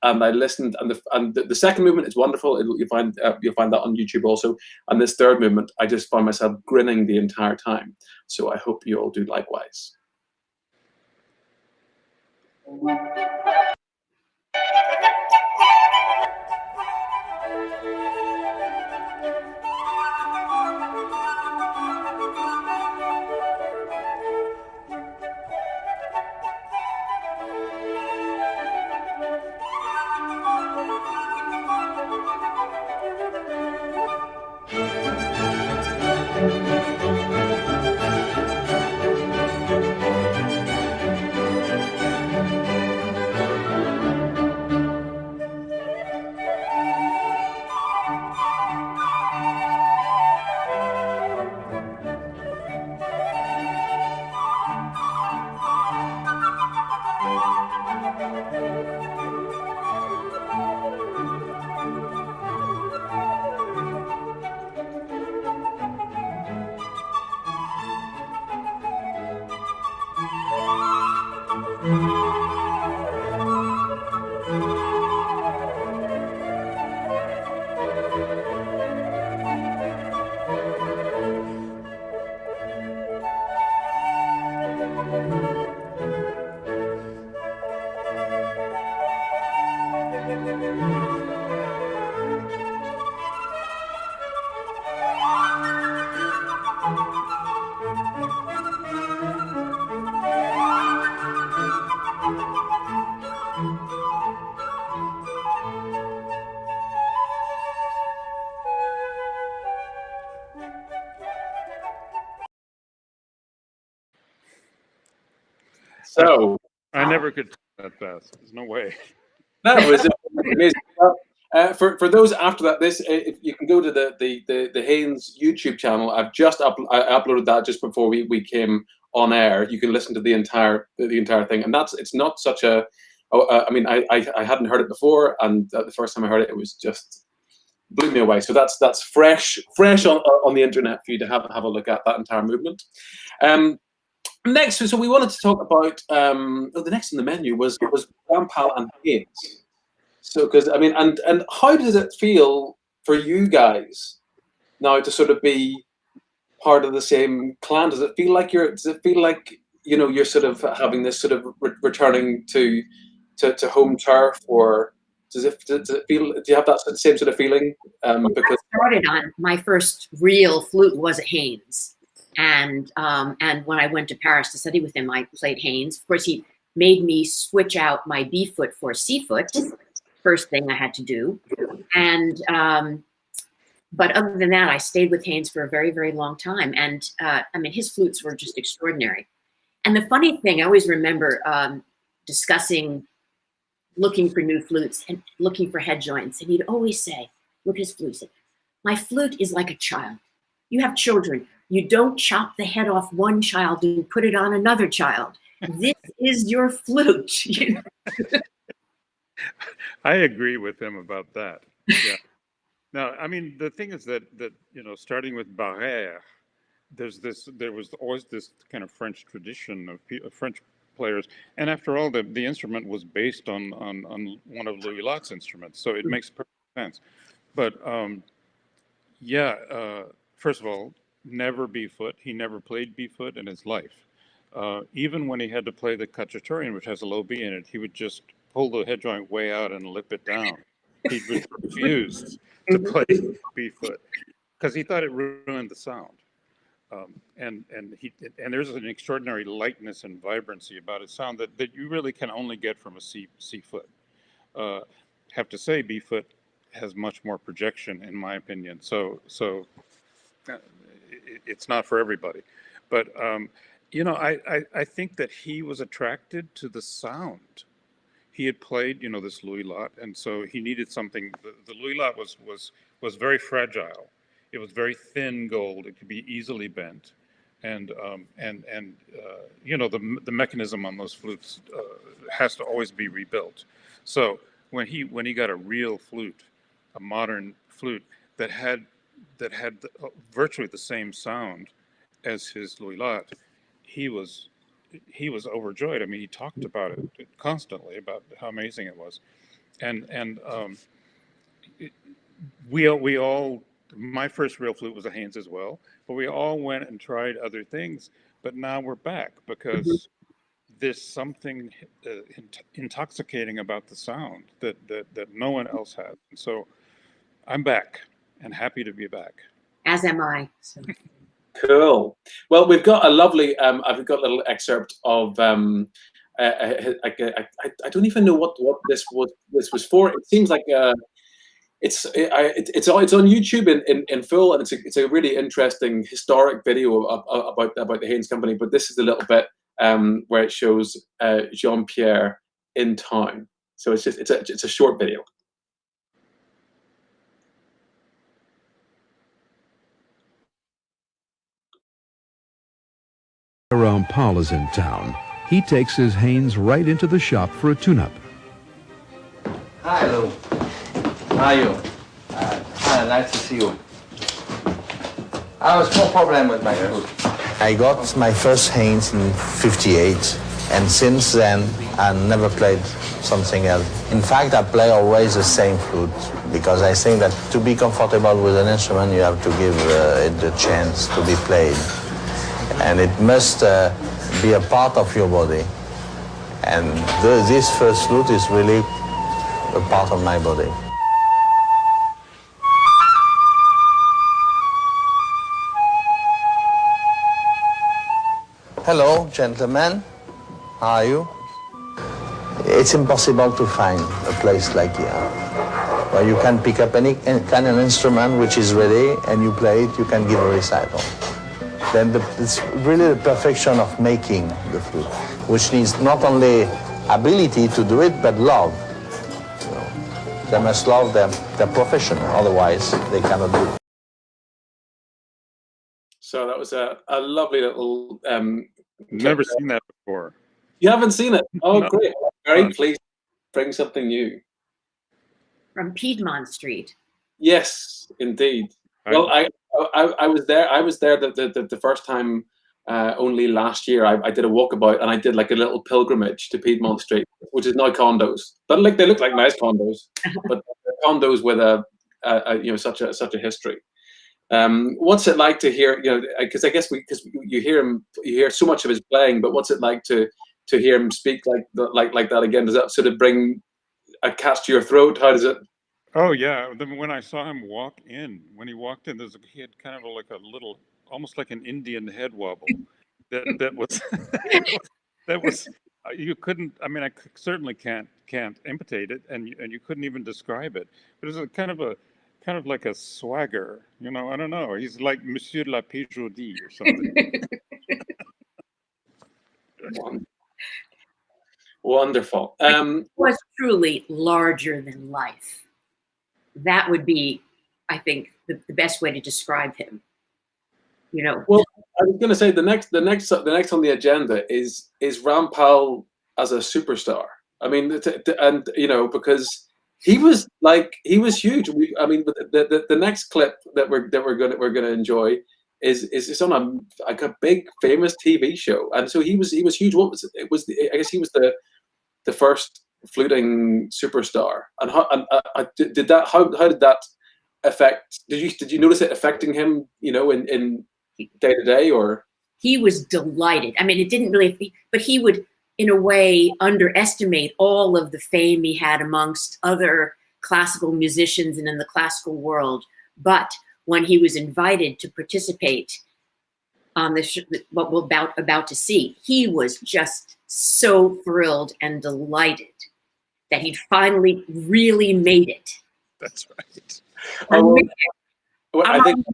A: and I listened. And the second movement is wonderful. You'll find that on YouTube also. And this third movement, I just found myself grinning the entire time. So I hope you all do likewise. So
B: I never could that fast. There's no way.
A: that was amazing. Well, for those after that, if you can go to the Haynes YouTube channel. I've just I uploaded that just before we came on air. You can listen to the entire thing, and it's not such a. I mean, I hadn't heard it before, and the first time I heard it, it was just blew me away. So that's fresh on the internet for you to have a look at that entire movement. Next, so we wanted to talk about the next on the menu was Rampal and Haynes. So, because I mean, and how does it feel for you guys now to sort of be part of the same clan? Does it feel like you're sort of having this sort of returning to home turf, or does it feel? Do you have that same sort of feeling? Because
C: I started on my first real flute was a Haynes, and when I went to Paris to study with him, I played Haynes. Of course, he made me switch out my B foot for C foot. First thing I had to do, and but other than that, I stayed with Haynes for a very, very long time. And I mean, his flutes were just extraordinary. And the funny thing, I always remember discussing looking for new flutes and looking for head joints, and he'd always say, "Look at his flute. Say, my flute is like a child. You have children. You don't chop the head off one child and put it on another child. This is your flute." You know?
B: I agree with him about that. Yeah. Now, I mean, the thing is that starting with Barrère, there was always this kind of French tradition of French players, and after all, the instrument was based on one of Louis Lot's instruments, so it makes perfect sense. But first of all, never B-foot. He never played B-foot in his life. Even when he had to play the cacciatorian, which has a low B in it, he would just pull the head joint way out and lip it down. He refused to play B-foot because he thought it ruined the sound. And there's an extraordinary lightness and vibrancy about his sound that you really can only get from a C foot. Have to say, B-foot has much more projection, in my opinion. So it's not for everybody. But I think that he was attracted to the sound. He had played, this Louis Lot, and so he needed something. The Louis Lot was very fragile. It was very thin gold. It could be easily bent, and the mechanism on those flutes has to always be rebuilt. So when he got a real flute, a modern flute that had virtually the same sound as his Louis Lot, he was overjoyed. I mean, he talked about it constantly, about how amazing it was. And we all, my first real flute was a Haynes as well, but we all went and tried other things. But now we're back because there's something intoxicating about the sound that no one else has. And so I'm back and happy to be back.
C: As am I. So.
A: Cool. Well, we've got a lovely. I've got a little excerpt of. I don't even know what this was for. It seems like it's on YouTube in full, and it's a really interesting historic video about the Haynes Company. But this is a little bit where it shows Jean-Pierre in town. So it's a short video.
I: Rampal is in town. He takes his Haynes right into the shop for a tune-up.
D: Hi, Lou. How are you? Hi, nice to see you. I have a small problem with my flute. I got my first Haynes in '58, and since then I never played something else. In fact, I play always the same flute because I think that to be comfortable with an instrument, you have to give it the chance to be played. And it must be a part of your body. And this first flute is really a part of my body. Hello, gentlemen. How are you? It's impossible to find a place like here, where you can pick up any kind of instrument which is ready and you play it, you can give a recital. then it's really the perfection of making the flute, which needs not only ability to do it, but love. You know, they must love their profession, otherwise they cannot do it.
A: So that was a lovely little.
B: Never seen that before.
A: You haven't seen it? Oh,
B: No.
A: great! Very pleased to bring something new.
C: From Piedmont Street.
A: Yes, indeed. Well, I was there. I was there the first time only last year. I did a walkabout and I did like a little pilgrimage to Piedmont Street, which is now condos. But like they look like nice condos, but condos with a you know such a history. What's it like to hear? You know, because I guess you hear him, you hear so much of his playing, but what's it like to hear him speak like that again? Does that sort of bring a catch to your throat? How does it?
B: Oh yeah, when I saw him walk in, when he walked in, he had kind of like a little, almost like an Indian head wobble. That was that was you couldn't. I mean, I certainly can't imitate it, and you couldn't even describe it. But it was kind of like a swagger, you know. I don't know. He's like Monsieur la Péjodie or something.
A: Wonderful.
C: It was truly larger than life. That would be, I think, the best way to describe him. You know.
A: Well, I was going to say the next on the agenda is Rampal as a superstar. I mean, and you know, because he was huge. I mean, the next clip that we're gonna enjoy is on a big famous TV show, and so he was huge. What was it? I guess he was the first fluting superstar. And how did that affect? Did you notice it affecting him? You know, in day to day, or
C: he was delighted. I mean, it didn't really, but he would, in a way, underestimate all of the fame he had amongst other classical musicians and in the classical world. But when he was invited to participate on what we're about to see, he was just so thrilled and delighted that he'd finally really made it.
B: That's right.
A: I think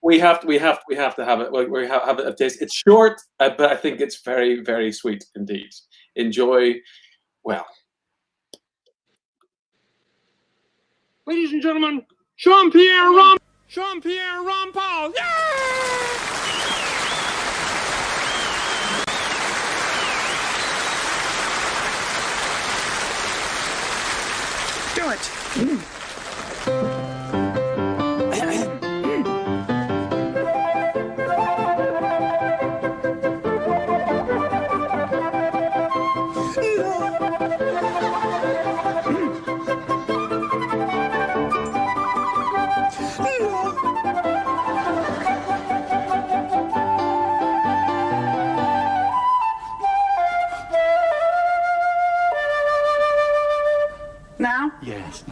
A: we have to have it. We have it a taste. It's short, but I think it's very, very sweet indeed. Enjoy. Well,
J: ladies and gentlemen, Jean-Pierre Rampal. Yeah! Do it. Now?
K: Yes.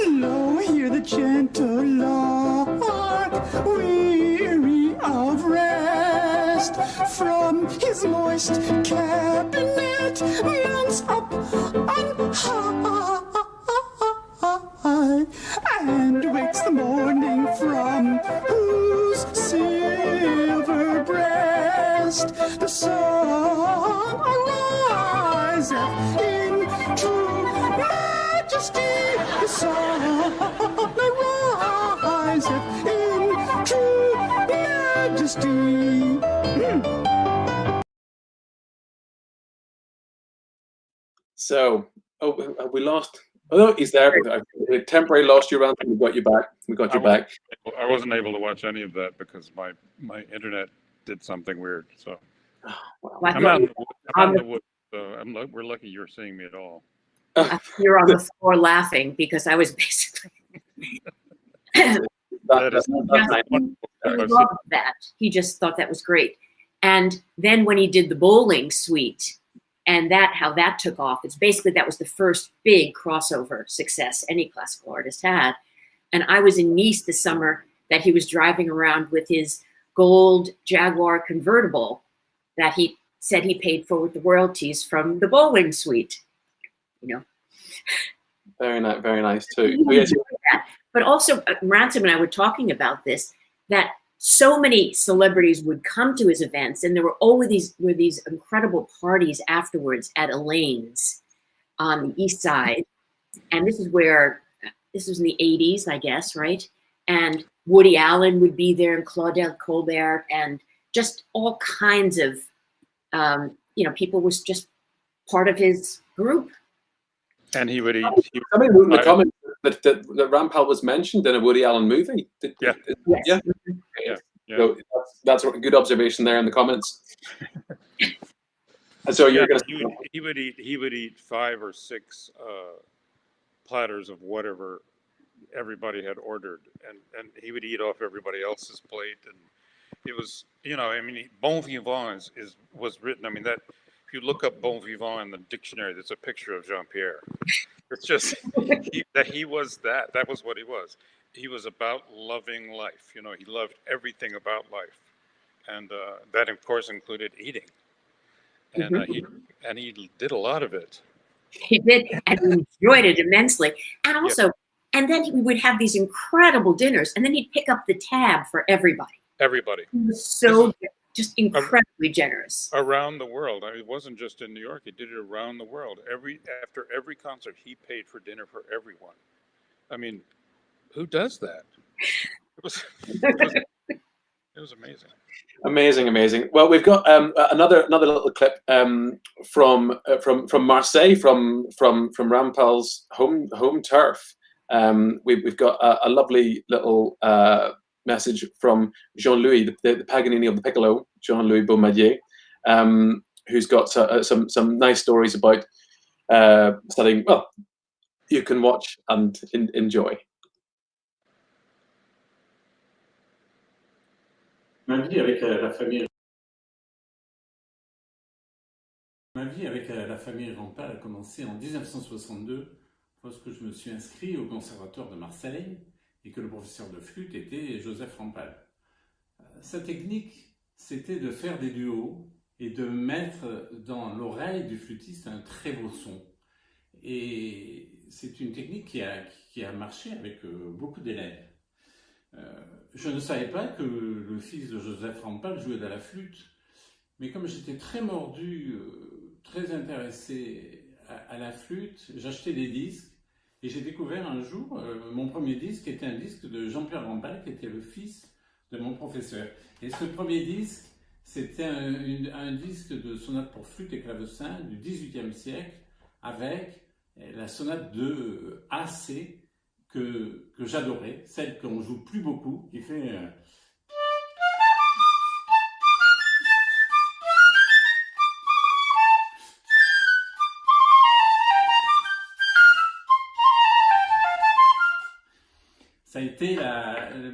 K: Lo, hear the gentle lark, weary of rest, from his moist cabinet mounts up on high, and wakes the morning from whose silver breast the sun ariseth in true majesty. The sun ariseth in true majesty.
A: so we lost. Oh no, he's there. We temporarily lost you around. We got you back. We got you back.
B: I wasn't able to watch any of that because my internet did something weird. So I'm out in the woods. So we're lucky you're seeing me at all.
C: You're on the floor laughing because I was basically. He loved that. He just thought that was great. And then when he did the bowling suite, and how that took off, it's basically that was the first big crossover success any classical artist had. And I was in Nice this summer that he was driving around with his gold Jaguar convertible that he said he paid for with the royalties from the bowling suite. You know,
A: very nice too.
C: But also, Ransom and I were talking about this, that so many celebrities would come to his events, and there were always these incredible parties afterwards at Elaine's on the East Side. And this was in the 80s, I guess, right? And Woody Allen would be there, and Claudel Colbert, and just all kinds of, people was just part of his group.
B: And he would eat.
A: Somebody wrote in the comments that Rampal was mentioned in a Woody Allen movie.
C: Yes.
A: Yeah.
B: Yeah.
A: So that's a good observation there in the comments. And so you're going to.
B: He would eat 5 or 6 platters of whatever everybody had ordered, and he would eat off everybody else's plate, and it was, bon vivant was written. I mean, that if you look up bon vivant in the dictionary, there's a picture of Jean-Pierre. It's just he was that. That was what he was. He was about loving life. He loved everything about life, and that of course included eating. And he did a lot of it.
C: He did, and he enjoyed it immensely. And also, and then he would have these incredible dinners, and then he'd pick up the tab for everybody.
B: Everybody.
C: He was so just incredibly generous.
B: Around the world. I mean, it wasn't just in New York. He did it around the world. After every concert, he paid for dinner for everyone. I mean, who does that? It was amazing.
A: Amazing. Well, we've got another little clip from Marseille, from Rampal's home turf. We've got a lovely little message from Jean-Louis, the Paganini of the piccolo, Jean-Louis Baumadier, who's got some nice stories about studying. Well, you can watch and enjoy.
L: Ma vie avec la famille Rampal a commencé en 1962, lorsque je me suis inscrit au Conservatoire de Marseille et que le professeur de flûte était Joseph Rampal. Sa technique, c'était de faire des duos et de mettre dans l'oreille du flûtiste un très beau son. Et c'est une technique qui a marché avec beaucoup d'élèves. Je ne savais pas que le fils de Joseph Rampal jouait de la flûte, mais comme j'étais très mordu, très intéressé à la flûte, j'achetais des disques et j'ai découvert un jour, mon premier disque était un disque de Jean-Pierre Rampal, qui était le fils de mon professeur. Et ce premier disque, c'était un disque de sonate pour flûte et clavecin du XVIIIe siècle, avec la sonate de AC, que j'adorais, celle qu'on joue plus beaucoup, qui fait... Ça a été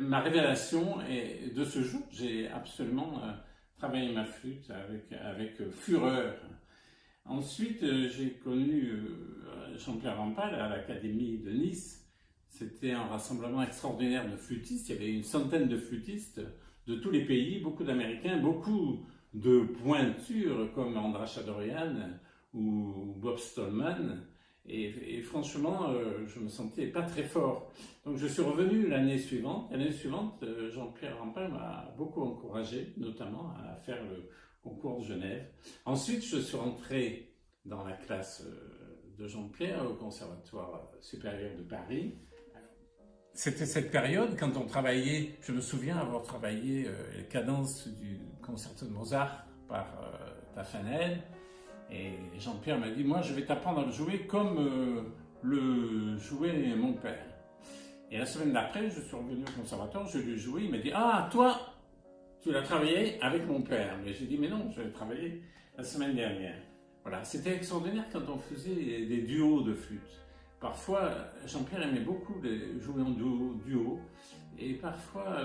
L: ma révélation, et de ce jour, j'ai absolument travaillé ma flûte avec fureur. Ensuite, j'ai connu Jean-Pierre Rampal à l'Académie de Nice. C'était un rassemblement extraordinaire de flûtistes. Il y avait une centaine de flûtistes de tous les pays, beaucoup d'Américains, beaucoup de pointures comme András Chadorian ou Bob Stallman. Et franchement, je me sentais pas très fort. Donc je suis revenu l'année suivante. L'année suivante, Jean-Pierre Rampal m'a beaucoup encouragé, notamment à faire le concours de Genève. Ensuite, je suis rentré dans la classe de Jean-Pierre au Conservatoire supérieur de Paris. C'était cette période quand on travaillait, je me souviens avoir travaillé les cadences du concerto de Mozart par Taffanel, et Jean-Pierre m'a dit, moi je vais t'apprendre à le jouer comme le jouait mon père. Et la semaine d'après, je suis revenu au conservatoire, je lui ai joué, il m'a dit, ah toi, tu l'as travaillé avec mon père. Mais j'ai dit, mais non, je l'ai travaillé la semaine dernière. Voilà, c'était extraordinaire quand on faisait des duos de flûte. Parfois, Jean-Pierre aimait beaucoup jouer en duo, et parfois,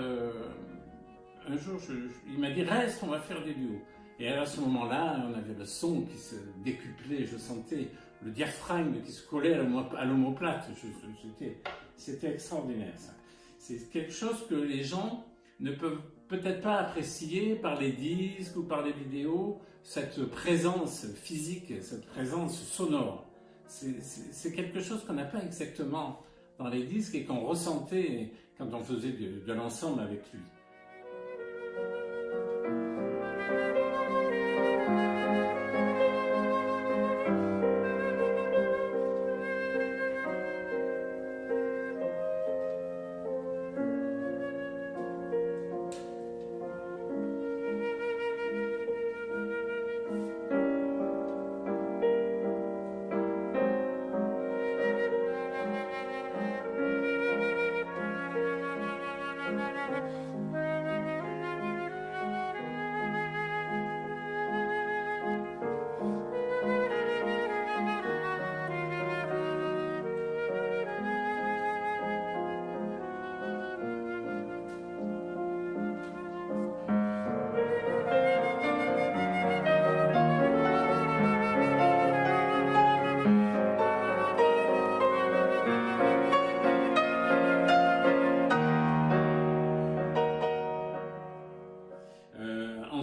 L: un jour, il m'a dit, reste, on va faire des duos. Et à ce moment-là, on avait le son qui se décuplait, je sentais le diaphragme qui se collait à l'omoplate. C'était extraordinaire, ça. C'est quelque chose que les gens ne peuvent peut-être pas apprécier par les disques ou par les vidéos, cette présence physique, cette présence sonore. C'est quelque chose qu'on n'a pas exactement dans les disques et qu'on ressentait quand on faisait de l'ensemble avec lui.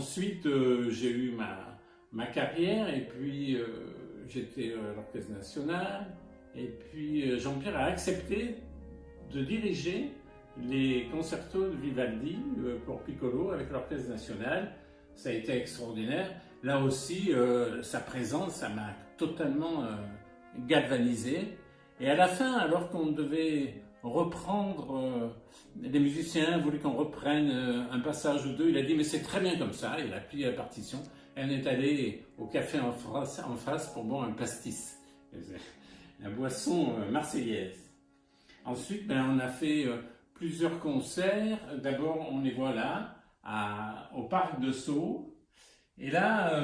L: ensuite, j'ai eu ma carrière, et puis j'étais à l'Orchestre National, et puis Jean-Pierre a accepté de diriger les concertos de Vivaldi pour piccolo avec l'Orchestre National. Ça a été extraordinaire. Là aussi, sa présence, ça m'a totalement galvanisé. Et à la fin, alors qu'on devait reprendre, les musiciens voulaient qu'on reprenne un passage ou deux, il a dit « mais c'est très bien comme ça », il a plié la partition, et on est allé au café en face pour boire un pastis, la boisson marseillaise. Ensuite, on a fait plusieurs concerts. D'abord, on les voit là, au parc de Sceaux. Et là,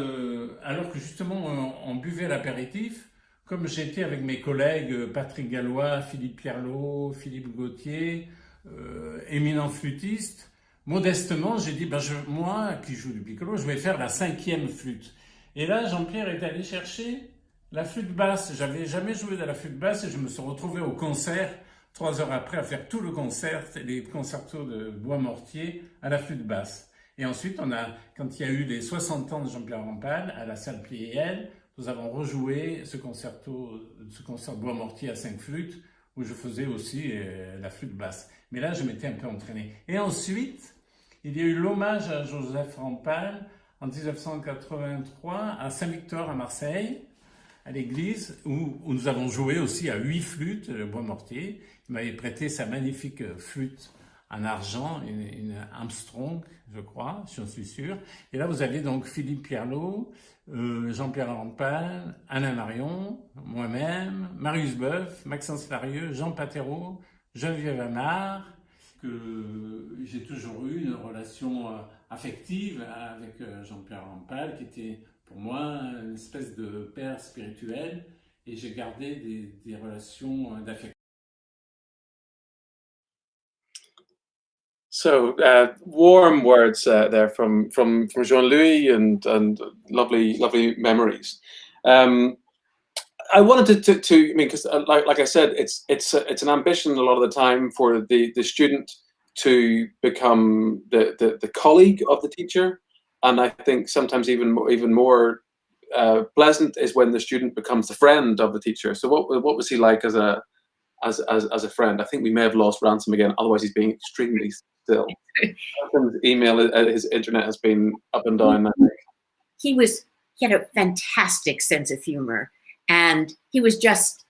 L: alors que justement on buvait l'apéritif, comme j'étais avec mes collègues Patrick Gallois, Philippe Pierrelot, Philippe Gauthier, éminents flûtistes, modestement, j'ai dit, moi qui joue du piccolo, je vais faire la 5e flûte. Et là, Jean-Pierre est allé chercher la flûte basse. J'avais jamais joué de la flûte basse et je me suis retrouvé au concert 3 heures après à faire tout le concert, les concertos de Bois-Mortier à la flûte basse. Et ensuite, quand il y a eu les 60 ans de Jean-Pierre Rampal à la salle Pleyel, nous avons rejoué ce concert Bois-Mortier à 5 flûtes, où je faisais aussi la flûte basse. Mais là, je m'étais un peu entraîné. Et ensuite, il y a eu l'hommage à Joseph Rampal en 1983 à Saint-Victor à Marseille, à l'église, où nous avons joué aussi à 8 flûtes, le Bois-Mortier. Il m'avait prêté sa magnifique flûte en argent, une Armstrong, je crois, j'en suis sûr. Et là, vous aviez donc Philippe Pierrelot, Jean-Pierre Rampal, Alain Marion, moi-même, Marius Boeuf, Maxence Larieux, Jean Patero, Geneviève Amard, que j'ai toujours eu une relation affective avec Jean-Pierre Rampal, qui était pour moi une espèce de père spirituel, et j'ai gardé des relations d'affection.
A: So warm words there from Jean-Louis, and lovely memories. I wanted to I mean, because like I said, it's an ambition a lot of the time for the student to become the colleague of the teacher, and I think sometimes even more pleasant is when the student becomes the friend of the teacher. So what was he like as a friend? I think we may have lost Ransom again. Otherwise, he's being extremely still. Ransom's email, his internet has been up and down. I think.
C: He had a fantastic sense of humor, and he just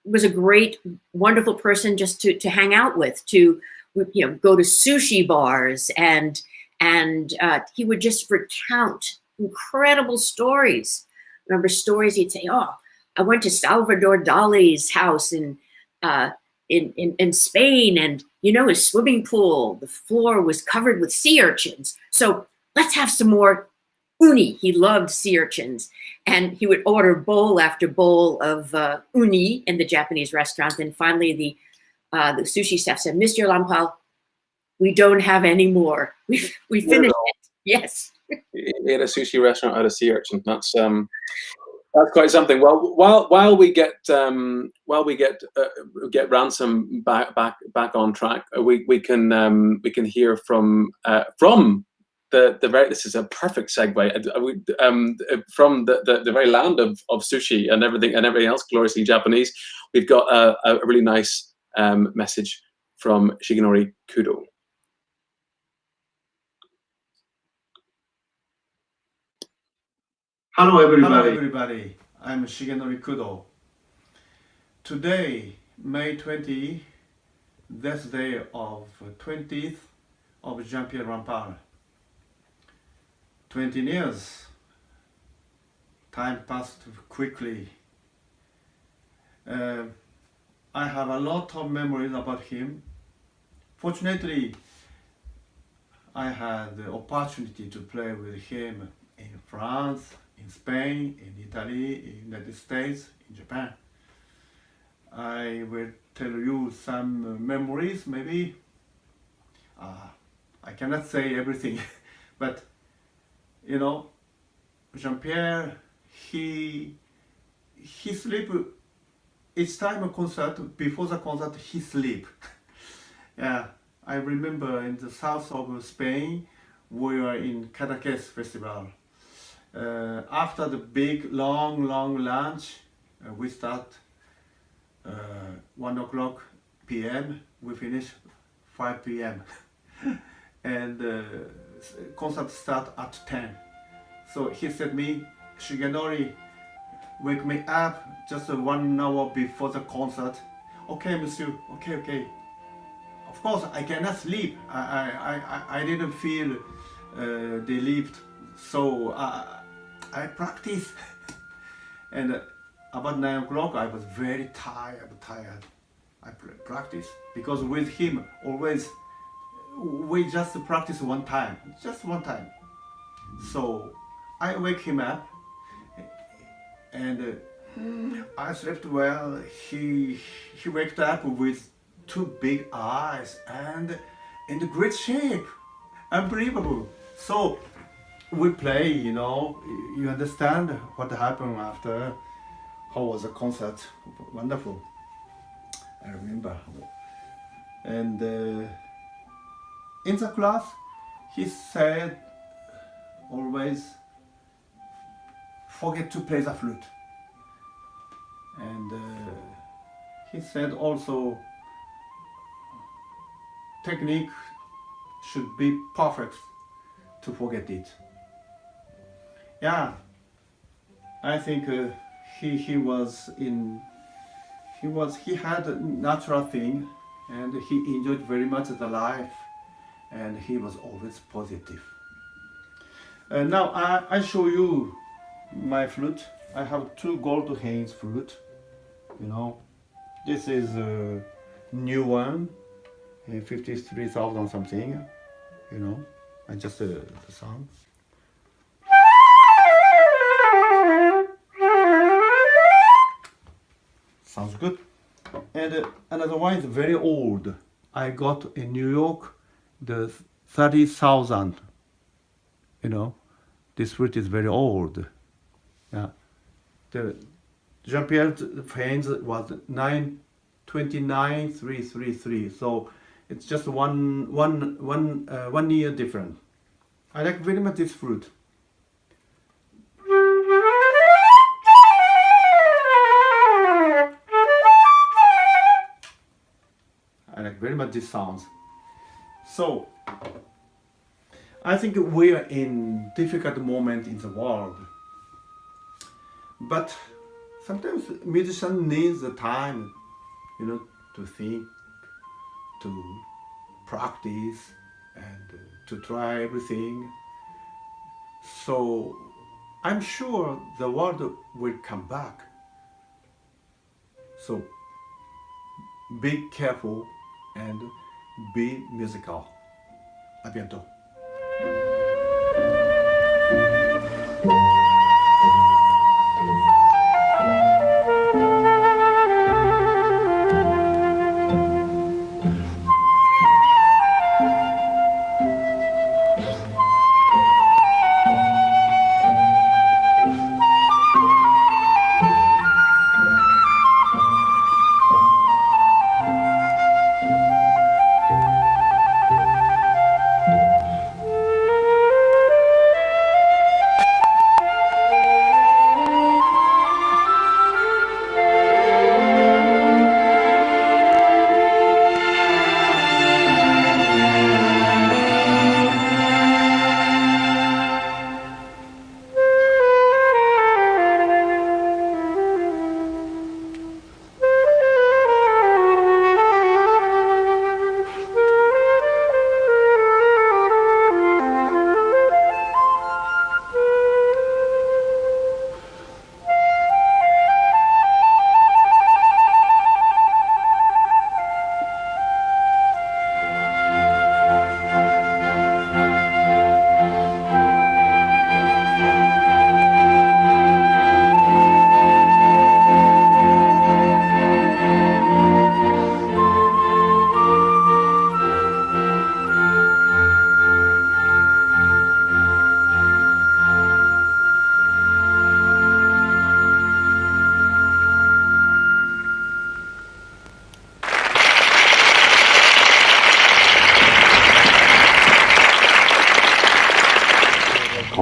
C: was a great, wonderful person just to hang out with, to go to sushi bars, and he would just recount incredible stories. Remember stories he'd say, "Oh, I went to Salvador Dali's house in Spain, and his swimming pool, the floor was covered with sea urchins. So let's have some more uni." He loved sea urchins, and he would order bowl after bowl of uni in the Japanese restaurant. And finally, the sushi chef said, "Mr. Rampal, we don't have any more. We finished it." Yes.
A: He had a sushi restaurant out of sea urchin. That's quite something. Well, while we get Ransom back on track, we can hear from the very. This is a perfect segue. From the very land of sushi and everything else gloriously Japanese. We've got a really nice message from Shigenori Kudo.
M: Hello everybody. I'm Shigenori Kudo. Today, May 20, that's the day of 20th of Jean-Pierre Rampal. 20 years. Time passed quickly. I have a lot of memories about him. Fortunately, I had the opportunity to play with him in France, in Spain, in Italy, in the United States, in Japan. I will tell you some memories, maybe. I cannot say everything, but Jean-Pierre, he sleep each time a concert. Before the concert, he sleep. Yeah, I remember in the south of Spain, we were in Cadaqués Festival. After the big, long lunch, we start 1 o'clock p.m. We finish 5 p.m. and concert start at 10. So he said me, Shigenori, wake me up just 1 hour before the concert. Okay, monsieur, okay. Of course, I cannot sleep. I didn't feel relieved, so I practiced. And about 9 o'clock, I was very tired. I practiced because with him always we just practice one time. So I wake him up, and I slept well. He waked up with 2 big eyes and in great shape, unbelievable. So we play, you understand what happened after. How was the concert? Wonderful. I remember. And in the class, he said always, forget to play the flute. And he said also, technique should be perfect to forget it. Yeah, I think he had a natural thing, and he enjoyed very much the life, and he was always positive. Now I show you my flute. I have 2 gold HAYNES flute. This is a new one, 53,000 something. I just the sound. Sounds good. And another one is very old. I got in New York the 30,000. This flute is very old. Yeah. The JEAN-PIERRE HAYNES was 929,333. So it's just one year different. I like very much this flute. I like very much these sounds. So I think we are in difficult moment in the world, but sometimes musician needs the time, to think, to practice, and to try everything. So I'm sure the world will come back. So be careful and be musical. À bientôt.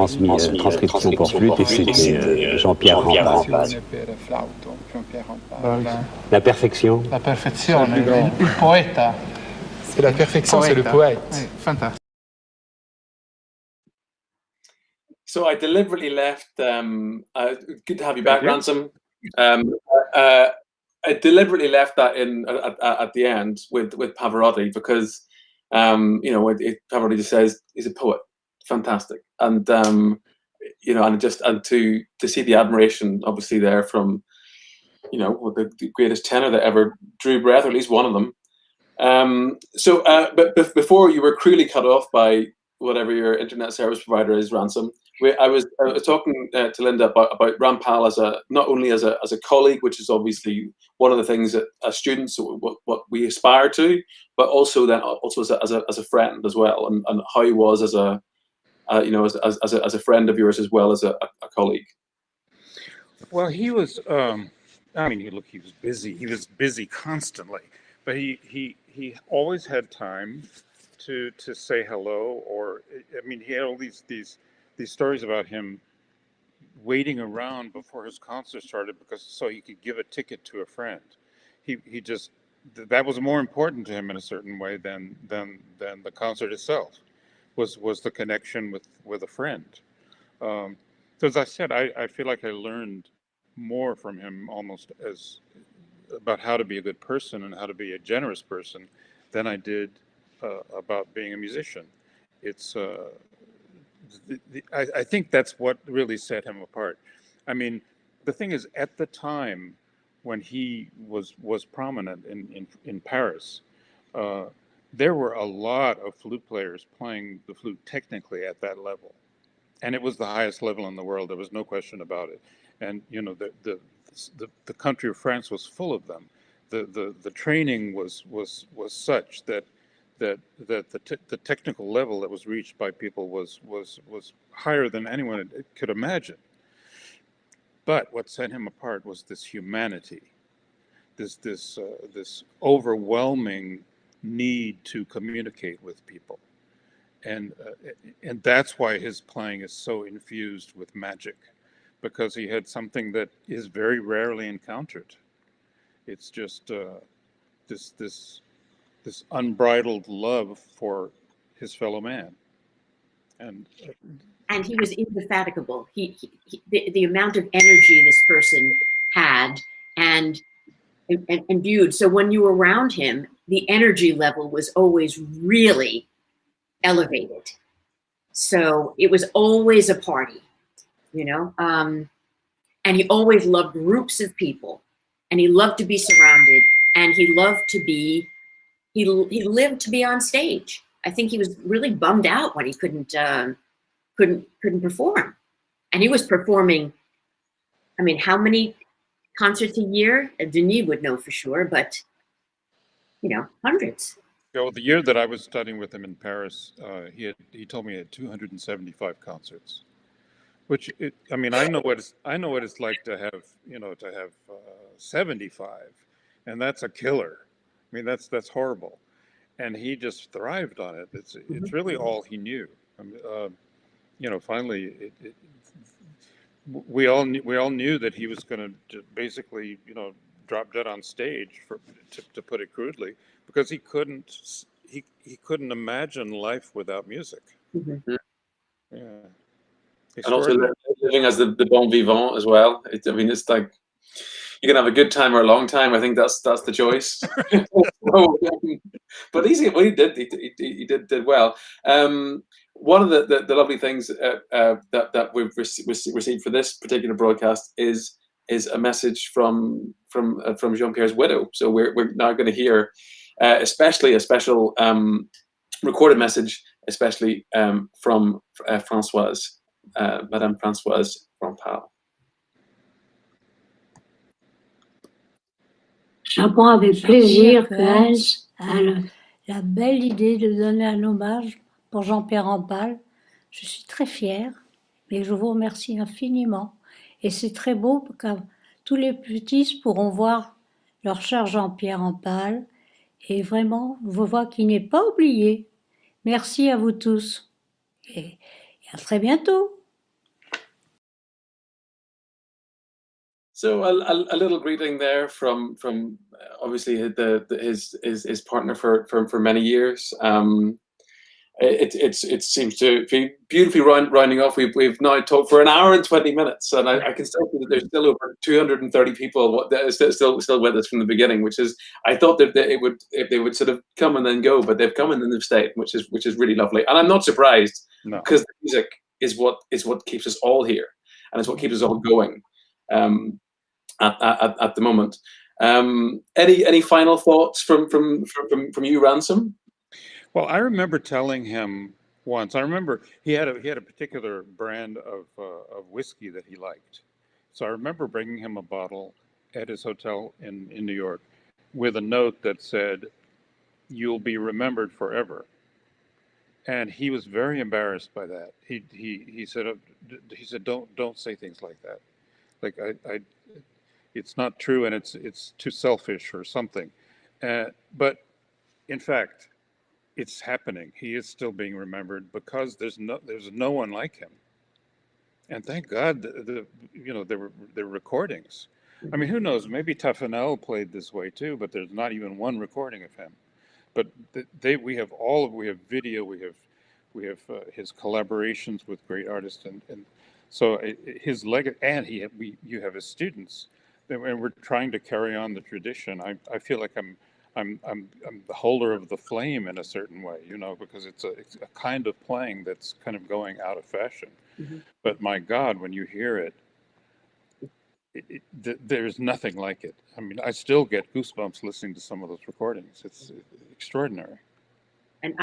N: transcription pour flûte et c'était Jean-Pierre Rampal.
O: Per flauto, Jean-Pierre Rampal.
N: La perfection.
O: La perfezione, il poeta. C'est la perfection, c'est le poète. Fantastique.
A: So I deliberately left. Good to have you back,
B: you.
A: Ransom. I deliberately left that in at the end with Pavarotti because Pavarotti just says he's a poet, fantastic, and and to see the admiration obviously there from the greatest tenor that ever drew breath, or at least one of them. But before you were cruelly cut off by whatever your internet service provider is, Ransom. I was talking to Linda about Rampal as not only as a colleague, which is obviously one of the things that as students what we aspire to, but also as a friend as well, and how he was as a friend of yours as well as a colleague.
B: Well, he was. He was busy. He was busy constantly, but he always had time to say hello. Or he had all these stories about him waiting around before his concert started so he could give a ticket to a friend. He just, that was more important to him in a certain way than the concert itself was the connection with a friend. So as I said, I feel like I learned more from him almost about how to be a good person and how to be a generous person than I did about being a musician. It's I think that's what really set him apart. The thing is, at the time when he was prominent in Paris, there were a lot of flute players playing the flute technically at that level, and it was the highest level in the world. There was no question about it. And the country of France was full of them. The training was such that the technical level that was reached by people was higher than anyone could imagine. But what set him apart was this humanity, this overwhelming need to communicate with people, and that's why his playing is so infused with magic, because he had something that is very rarely encountered. It's just this unbridled love for his fellow man, and
C: he was indefatigable. The amount of energy this person had and imbued. So when you were around him, the energy level was always really elevated. So it was always a party, and he always loved groups of people, and he loved to be surrounded, and he lived to be on stage. I think he was really bummed out when he couldn't perform, and he was performing. How many concerts a year? Denis would know for sure, but hundreds.
B: The year that I was studying with him in Paris, he told me he had 275 concerts, which I know what it's like to have 75, and that's a killer. That's horrible, and he just thrived on it. It's really all he knew. Finally, we all knew that he was going to basically drop dead on stage, to put it crudely, because he couldn't imagine life without music.
C: Mm-hmm.
B: Yeah,
A: and also living as the bon vivant as well. It's like you can have a good time or a long time. I think that's the choice. But he did well. One of the lovely things that we've received for this particular broadcast is a message from Jean-Pierre's widow. So we're now going to hear especially a special recorded message, especially from Françoise, Madame Françoise Rampal.
P: J'apprends avec plaisir que Hans a la belle idée de donner un hommage pour Jean-Pierre Rampal. Je suis très fière et je vous remercie infiniment. Et c'est très beau que tous les petits pourront voir leur cher Jean-Pierre Rampal. Et vraiment, je vois qu'il n'est pas oublié. Merci à vous tous. Et à très bientôt.
A: So a little greeting there from obviously his partner for many years. It seems to be beautifully rounding off. We've now talked for an hour and 20 minutes, and I can still see that there's still over 230 people that are still with us from the beginning. Which is, I thought that they would sort of come and then go, but they've come and then they've stayed, which is really lovely. And I'm not surprised, because the music is what keeps us all here, and it's what keeps us all going at the moment. Any final thoughts from you, Ransom?
B: Well, I remember telling him once. I remember he had a particular brand of whiskey that he liked. So I remember bringing him a bottle at his hotel in New York with a note that said, "You'll be remembered forever." And he was very embarrassed by that. He said, "Don't say things like that. Like I it's not true, and it's too selfish or something." But in fact, it's happening. He is still being remembered because there's no one like him. And thank God there were recordings. I mean, who knows? Maybe Tuffanel played this way too, but there's not even one recording of him. But we have video, we have his collaborations with great artists, and so his legacy, and you have his students, and we're trying to carry on the tradition. I feel like I'm the holder of the flame in a certain way, because it's a kind of playing that's kind of going out of fashion.
C: Mm-hmm.
B: But my God, when you hear it, there's nothing like it. I mean, I still get goosebumps listening to some of those recordings. It's extraordinary.
C: And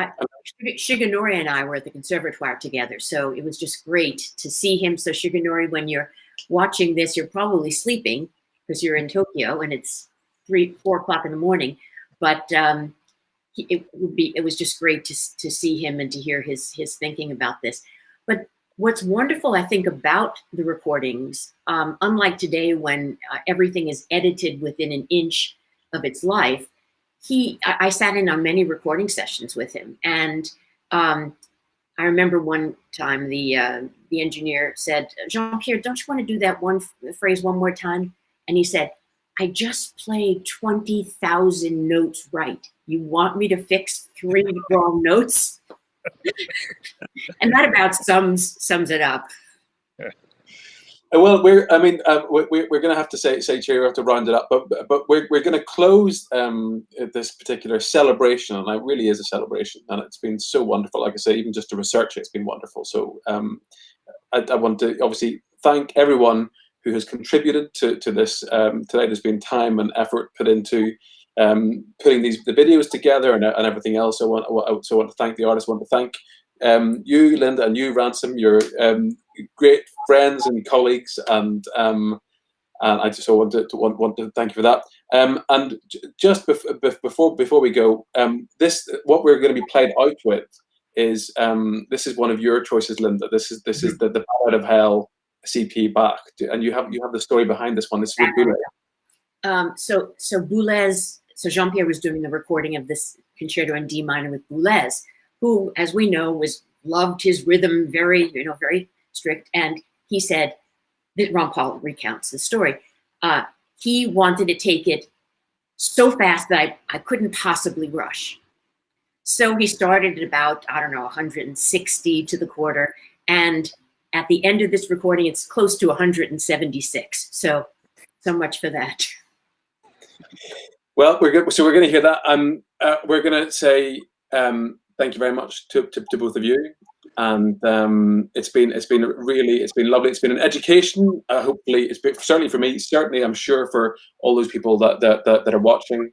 C: Shigenori and I were at the conservatoire together, so it was just great to see him. So Shigenori, when you're watching this, you're probably sleeping because you're in Tokyo and it's 3-4 o'clock in the morning. But it was just great to see him and to hear his thinking about this. But what's wonderful, I think, about the recordings, unlike today when everything is edited within an inch of its life, I sat in on many recording sessions with him, and I remember one time the engineer said, "Jean-Pierre, don't you want to do that one phrase one more time?" And he said, "I just played 20,000 notes right. You want me to fix 3 wrong notes?" And that about sums it up.
A: Well, we're going to have to say cheerio. We have to round it up, but we're going to close this particular celebration, and it really is a celebration, and it's been so wonderful. Like I say, even just to research it's been wonderful. So I want to obviously thank everyone who has contributed to this today. There's been time and effort put into putting the videos together and everything else. I want to thank the artists. I want to thank you, Linda, and you, Ransom. You're great friends and colleagues, and I just want to thank you for that. And just before we go, what we're going to be played out with is this is one of your choices, Linda. This is the Ballad of Hell CP Bach, and you have the story behind this one. This is Boulez.
C: So Boulez. So Jean-Pierre was doing the recording of this concerto in D minor with Boulez, who, as we know, loved his rhythm, very strict. And he said that Rampal recounts the story. He wanted to take it so fast that I couldn't possibly rush. So he started at about, 160 to the quarter. And at the end of this recording, it's close to 176. So much for that.
A: Well, we're good. So we're going to hear that. We're going to say thank you very much to both of you, and it's been lovely. It's been an education. Hopefully, it's been certainly for me. Certainly, I'm sure for all those people that are watching.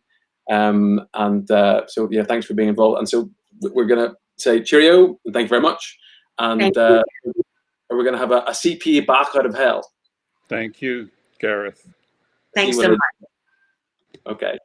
A: So yeah, thanks for being involved. And so we're going to say cheerio and thank you very much. And we're going to have a CP Bach out of hell.
B: Thank you, Gareth.
C: Thanks so much.
A: Okay.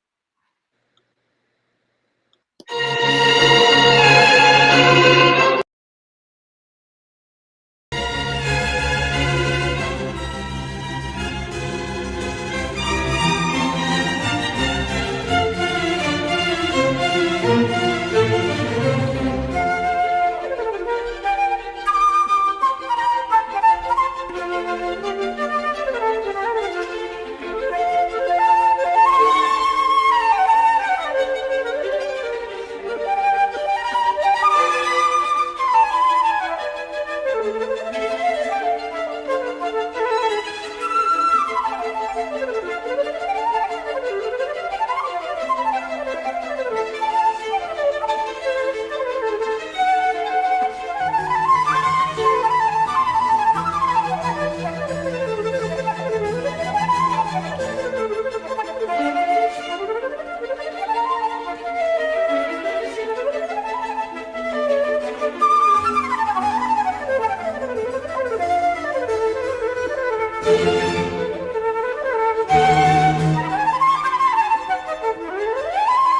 K: Thank you.